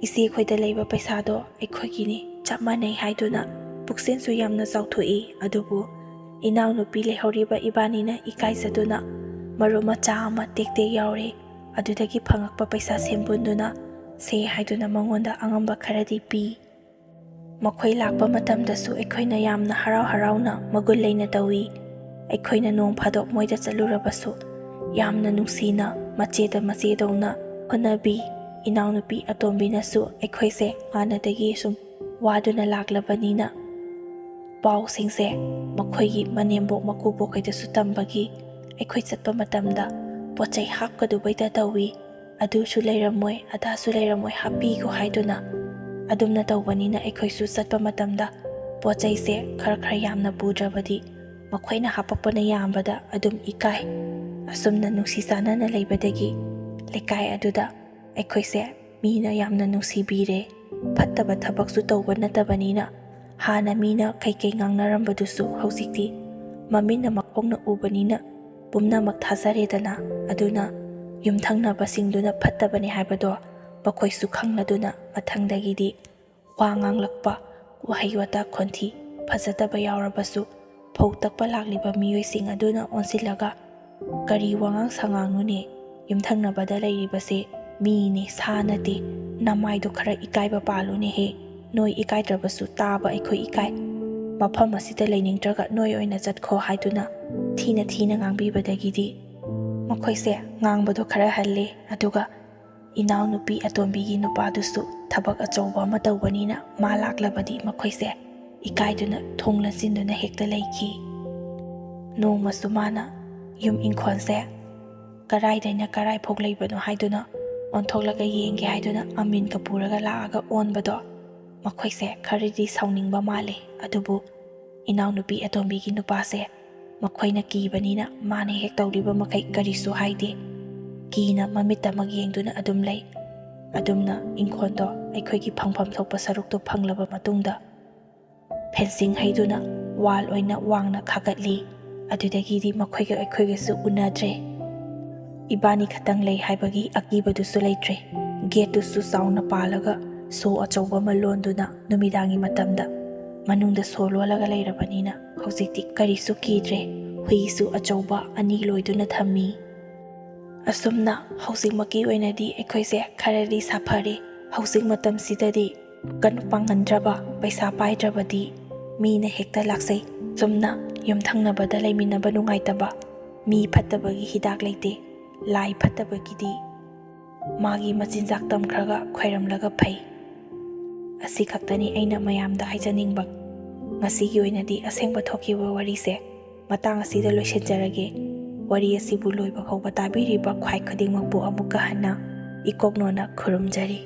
ꯏꯆꯦ ꯈꯣꯏꯗ ꯂꯩꯕ ꯄꯩꯁꯥꯗꯣ ꯑꯩꯈꯣꯏꯒꯤꯅꯤ ꯆꯞ ꯃꯥꯟꯅꯩ ꯍꯥꯏꯗꯨꯅ ꯄꯨꯛꯆꯦꯜꯁꯨ ꯌꯥꯝꯅ ꯆꯥꯎꯊꯣꯛꯏ꯫ ꯑꯗꯨꯕꯨ ꯏꯅꯥꯎꯅꯨꯄꯤ ꯂꯩꯍꯧꯔꯤꯕ ꯏꯕꯥꯅꯤꯅ ꯏꯀꯥꯏꯖꯗꯨꯅ ꯃꯔꯨꯞ ꯃꯆꯥ ꯑꯃ ꯇꯦꯛ ꯇꯦꯛ ꯌꯥꯎꯔꯦ꯫ ꯑꯗꯨꯗꯒꯤ ꯐꯪꯉꯛꯄ ꯄꯩꯁꯥ ꯁꯦꯝꯕꯨꯟꯗꯨꯅ ꯁꯦ ꯍꯥꯏꯗꯨꯅ ꯃꯉꯣꯟꯗ ꯑꯉꯝꯕ ꯈꯔꯗꯤ ꯄꯤ꯫ ꯃꯈꯣꯏ ꯂꯥꯛꯄ ꯃꯇꯝꯗꯁꯨ ꯑꯩꯈꯣꯏꯅ ꯌꯥꯝꯅ ꯍꯔꯥꯎ ꯍꯔꯥꯎꯅ ꯃꯒꯨꯟ ꯂꯩꯅ ꯇꯧꯏ꯫ ꯑꯩꯈꯣꯏꯅ ꯅꯣꯡ ꯐꯥꯗꯣꯛ ꯃꯣꯏꯗ ꯆꯠꯂꯨꯔꯕꯁꯨ ꯌꯥꯝꯅ ꯅꯨꯡꯁꯤꯅ ꯃꯆꯦꯗ ꯃꯆꯦꯗꯧꯅ ꯍꯣꯠꯅꯕꯤ꯫ ꯏꯅꯥꯎꯅꯨꯄꯤ ꯑꯇꯣꯝꯕꯤꯅꯁꯨ ꯑꯩꯈꯣꯏꯁꯦ ꯍꯥꯟꯅꯗꯒꯤ ꯁꯨꯝ ꯋꯥꯗꯨꯅ ꯂꯥꯛꯂꯕꯅꯤꯅ ꯄꯥꯎꯁꯤꯡꯁꯦ ꯃꯈꯣꯏꯒꯤ ꯃꯅꯦꯝꯕꯣꯛ ꯃꯀꯨꯕꯣꯛꯈꯩꯗꯁꯨ ꯇꯝꯕꯒꯤ ꯑꯩꯈꯣꯏ ꯆꯠꯄ ꯃꯇꯝꯗ ꯄꯣꯠꯆꯩ ꯍꯥꯞꯀꯗꯧꯕꯩꯗ ꯇꯧꯏ꯫ ꯑꯗꯨꯁꯨ ꯂꯩꯔꯝꯃꯣꯏ ꯑꯗꯥꯁꯨ ꯂꯩꯔꯝꯃꯣꯏ ꯍꯥꯞꯄꯤꯈꯣ ꯍꯥꯏꯗꯨꯅ꯫ ꯑꯗꯨꯝꯅ ꯇꯧꯕꯅꯤꯅ ꯑꯩꯈꯣꯏꯁꯨ ꯆꯠꯄ ꯃꯇꯝꯗ ꯄꯣꯠꯆꯩꯁꯦ ꯈꯔ ꯈꯔ ꯌꯥꯝꯅ ꯄꯨꯗ꯭ꯔꯕꯗꯤ ꯃꯈꯣꯏꯅ ꯍꯥꯞꯄꯛꯄꯅ ꯌꯥꯝꯕꯗ ꯑꯗꯨꯝ ꯏꯀꯥꯏ꯫ ꯑꯁꯨꯝꯅ ꯅꯨꯡꯁꯤ ꯆꯥꯟꯅꯅ ꯂꯩꯕꯗꯒꯤ ꯂꯩꯀꯥꯏ ꯑꯗꯨꯗ ꯑꯩꯈꯣꯏꯁꯦ ꯃꯤꯅ ꯌꯥꯝꯅ ꯅꯨꯡꯁꯤꯕꯤꯔꯦ꯫ ꯐꯠꯇꯕ ꯊꯕꯛꯁꯨ ꯇꯧꯕ ꯅꯠꯇꯕꯅꯤꯅ ꯍꯥꯟꯅ ꯃꯤꯅ ꯀꯩꯀꯩ ꯉꯥꯡꯅꯔꯝꯕꯗꯨꯁꯨ ꯍꯧꯖꯤꯛꯇꯤ ꯃꯃꯤꯠꯅ ꯃꯈꯣꯡꯅ ꯎꯕꯅꯤꯅ ꯄꯨꯝꯅꯃꯛ ꯊꯥꯖꯔꯦꯗꯅ꯫ ꯑꯗꯨꯅ ꯌꯨꯝꯊꯪꯅꯕꯁꯤꯡꯗꯨꯅ ꯐꯠꯇꯕꯅꯤ ꯍꯥꯏꯕꯗꯣ ꯃꯈꯣꯏꯁꯨ ꯈꯪꯂꯗꯨꯅ ꯃꯊꯪꯗꯒꯤꯗꯤ ꯋꯥ ꯉꯥꯡꯂꯛꯄ, ꯋꯥꯍꯩ ꯋꯥꯇꯥ ꯈꯣꯟꯊꯤ ꯐꯖꯗꯕ ꯌꯥꯎꯔꯕꯁꯨ ꯐꯧ ꯇꯛꯄ ꯂꯥꯛꯂꯤꯕ ꯃꯤꯑꯣꯏꯁꯤꯡ ꯑꯗꯨꯅ ꯑꯣꯟꯁꯤꯜꯂꯒ ꯀꯔꯤ ꯋꯥꯉꯥꯡ ꯁꯉꯥꯡꯅꯣꯅꯦ, ꯌꯨꯝꯊꯪꯅꯕꯗ ꯂꯩꯔꯤꯕꯁꯦ ꯃꯤꯅꯦ ꯁꯥ ꯅꯠꯇꯦ, ꯅꯃꯥꯏꯗꯣ ꯈꯔ ꯏꯀꯥꯏꯕ ꯄꯥꯜꯂꯨꯅꯦꯍꯦ, ꯅꯣꯏ ꯏꯀꯥꯏꯗ꯭ꯔꯕꯁꯨ ꯇꯥꯕ ꯑꯩꯈꯣꯏ ꯏꯀꯥꯏ, ꯃꯐꯝ ꯑꯁꯤꯗ ꯂꯩꯅꯤꯡꯗ꯭ꯔꯒ ꯅꯣꯏ ꯑꯣꯏꯅ ꯆꯠꯈꯣ ꯍꯥꯏꯗꯨꯅ ꯊꯤꯅ ꯊꯤꯅ ꯉꯥꯡꯕꯤꯕꯗꯒꯤꯗꯤ ꯃꯈꯣꯏꯁꯦ ꯉꯥꯡꯕꯗꯣ ꯈꯔ ꯍꯜꯂꯦ꯫ ꯑꯗꯨꯒ ꯏꯅꯥꯎꯅꯨꯄꯤ ꯑꯇꯣꯝꯕꯤꯒꯤ ꯅꯨꯄꯥꯗꯨꯁꯨꯊꯕꯛ ꯑꯆꯧꯕ ꯑꯃ ꯇꯧꯕꯅꯤꯅ ꯃꯥ ꯂꯥꯛꯂꯕꯗꯤ ꯃꯈꯣꯏꯁꯦ ꯏꯀꯥꯏꯗꯨꯅ ꯊꯣꯡ ꯂꯣꯟꯁꯤꯟꯗꯨꯅ ꯍꯦꯛꯇ ꯂꯩꯈꯤ꯫ ꯅꯣꯡꯃꯁꯨ ꯃꯥꯅ ꯌꯨꯝ ꯏꯪꯈꯣꯜꯁꯦ ꯀꯔꯥꯏꯗꯩꯅ ꯀꯔꯥꯏꯐꯥꯎ ꯂꯩꯕꯅꯣ ꯍꯥꯏꯗꯨꯅ ꯑꯣꯟꯊꯣꯛꯂꯒ ꯌꯦꯡꯒꯦ ꯍꯥꯏꯗꯨꯅ ꯑꯃꯤꯟꯒ ꯄꯨꯔꯒ ꯂꯥꯛꯑꯒ ꯑꯣꯟꯕꯗꯣ ꯃꯈꯣꯏꯁꯦ ꯈꯔꯗꯤ ꯁꯥꯎꯅꯤꯡꯕ ꯃꯥꯜꯂꯦ꯫ ꯑꯗꯨꯕꯨ ꯏꯅꯥꯎꯅꯨꯄꯤ ꯑꯇꯣꯝꯕꯤꯒꯤ ꯅꯨꯄꯥꯁꯦ ꯃꯈꯣꯏꯅ ꯀꯤꯕꯅꯤꯅ ꯃꯥꯅ ꯍꯦꯛ ꯇꯧꯔꯤꯕ ꯃꯈꯩ ꯀꯔꯤꯁꯨ ꯍꯥꯏꯗꯦ, ꯀꯤꯅ ꯃꯃꯤꯠꯇꯃꯛ ꯌꯦꯡꯗꯨꯅ ꯑꯗꯨꯝ ꯂꯩ꯫ ꯑꯗꯨꯝꯅ ꯏꯪꯈꯣꯜꯗꯣ ꯑꯩꯈꯣꯏꯒꯤ ꯐꯪꯐꯝ ꯊꯣꯛꯄ ꯁꯔꯨꯛꯇꯣ ꯐꯪꯂꯕ ꯃꯇꯨꯡꯗ ꯐꯦꯟꯁꯤꯡ ꯍꯩꯗꯨꯅ ꯋꯥꯜ ꯑꯣꯏꯅ ꯋꯥꯡꯅ ꯈꯥꯒꯠꯂꯤ꯫ ꯑꯗꯨꯗꯒꯤꯗꯤ ꯃꯈꯣꯏꯒ ꯑꯩꯈꯣꯏꯒꯁꯨ ꯎꯅꯗ꯭ꯔꯦ꯫ ꯏꯕꯥꯅꯤ ꯈꯛꯇꯪ ꯂꯩ ꯍꯥꯏꯕꯒꯤ ꯑꯀꯤꯕꯗꯨꯁꯨ ꯂꯩꯇ꯭ꯔꯦ꯫ ꯒꯦꯠꯇꯨꯁꯨ ꯆꯥꯎꯅ ꯄꯥꯜꯂꯒ ꯁꯣ ꯑꯆꯧꯕ ꯑꯃ ꯂꯣꯟꯗꯨꯅ ꯅꯨꯃꯤꯗꯥꯡꯒꯤ ꯃꯇꯝꯗ ꯃꯅꯨꯡꯗ ꯁꯣ ꯂꯣꯜꯂꯒ ꯂꯩꯔꯕꯅꯤꯅ ꯍꯧꯖꯤꯛꯇꯤ ꯀꯔꯤꯁꯨ ꯀꯤꯗ꯭ꯔꯦ꯫ ꯍꯨꯏꯁꯨ ꯑꯆꯧꯕ 2 ꯂꯣꯏꯗꯨꯅ ꯊꯝꯃꯤ꯫ ꯑꯁꯨꯝꯅ ꯍꯧꯖꯤꯛꯃꯛꯀꯤ ꯑꯣꯏꯅꯗꯤ ꯑꯩꯈꯣꯏꯁꯦ ꯈꯔꯗꯤ ꯁꯥꯐꯔꯦ꯫ ꯍꯧꯖꯤꯛ ꯃꯇꯝꯁꯤꯗꯗꯤ ꯄꯥꯡꯍꯟꯗ꯭ꯔꯕ, ꯄꯩꯁꯥ ꯄꯥꯏꯗ꯭ꯔꯕꯗꯤ ꯃꯤꯅ ꯍꯦꯛꯇ ꯂꯥꯛꯆꯩ꯫ ꯆꯨꯝꯅ ꯌꯨꯝꯊꯪꯅꯕꯗ ꯂꯩꯃꯤꯟꯅꯕ ꯅꯨꯡꯉꯥꯏꯇꯕ, ꯃꯤ ꯐꯠꯇꯕꯒꯤ ꯍꯤꯗꯥꯛ ꯂꯩꯇꯦ, ꯂꯥꯏ ꯐꯠꯇꯕꯒꯤꯗꯤ ꯃꯥꯒꯤ ꯃꯆꯤꯟꯖꯥꯛ ꯇꯝꯈ꯭ꯔꯒ ꯈꯣꯏꯔꯝꯂꯒ ꯐꯩ꯫ ꯑꯁꯤ ꯈꯛꯇꯅꯤ ꯑꯩꯅ ꯃꯌꯥꯝꯗ ꯍꯥꯏꯖꯅꯤꯡꯕ꯫ ꯉꯁꯤꯒꯤ ꯑꯣꯏꯅꯗꯤ ꯑꯁꯦꯡꯕ ꯊꯣꯛꯈꯤꯕ ꯋꯥꯔꯤꯁꯦ ꯃꯇꯥꯡ ꯑꯁꯤꯗ ꯂꯣꯏꯁꯤꯟꯖꯔꯒꯦ꯫ ꯋꯥꯔꯤ ꯑꯁꯤꯕꯨ ꯂꯣꯏꯕ ꯐꯥꯎꯕ ꯇꯥꯕꯤꯔꯤꯕ ꯈ꯭ꯋꯥꯏ ꯈꯨꯗꯤꯡꯃꯛꯄꯨ ꯑꯃꯨꯛꯀ ꯍꯟꯅ ꯏꯀꯣꯛꯅꯣꯅ ꯈꯨꯔꯨꯝꯖꯔꯤ꯫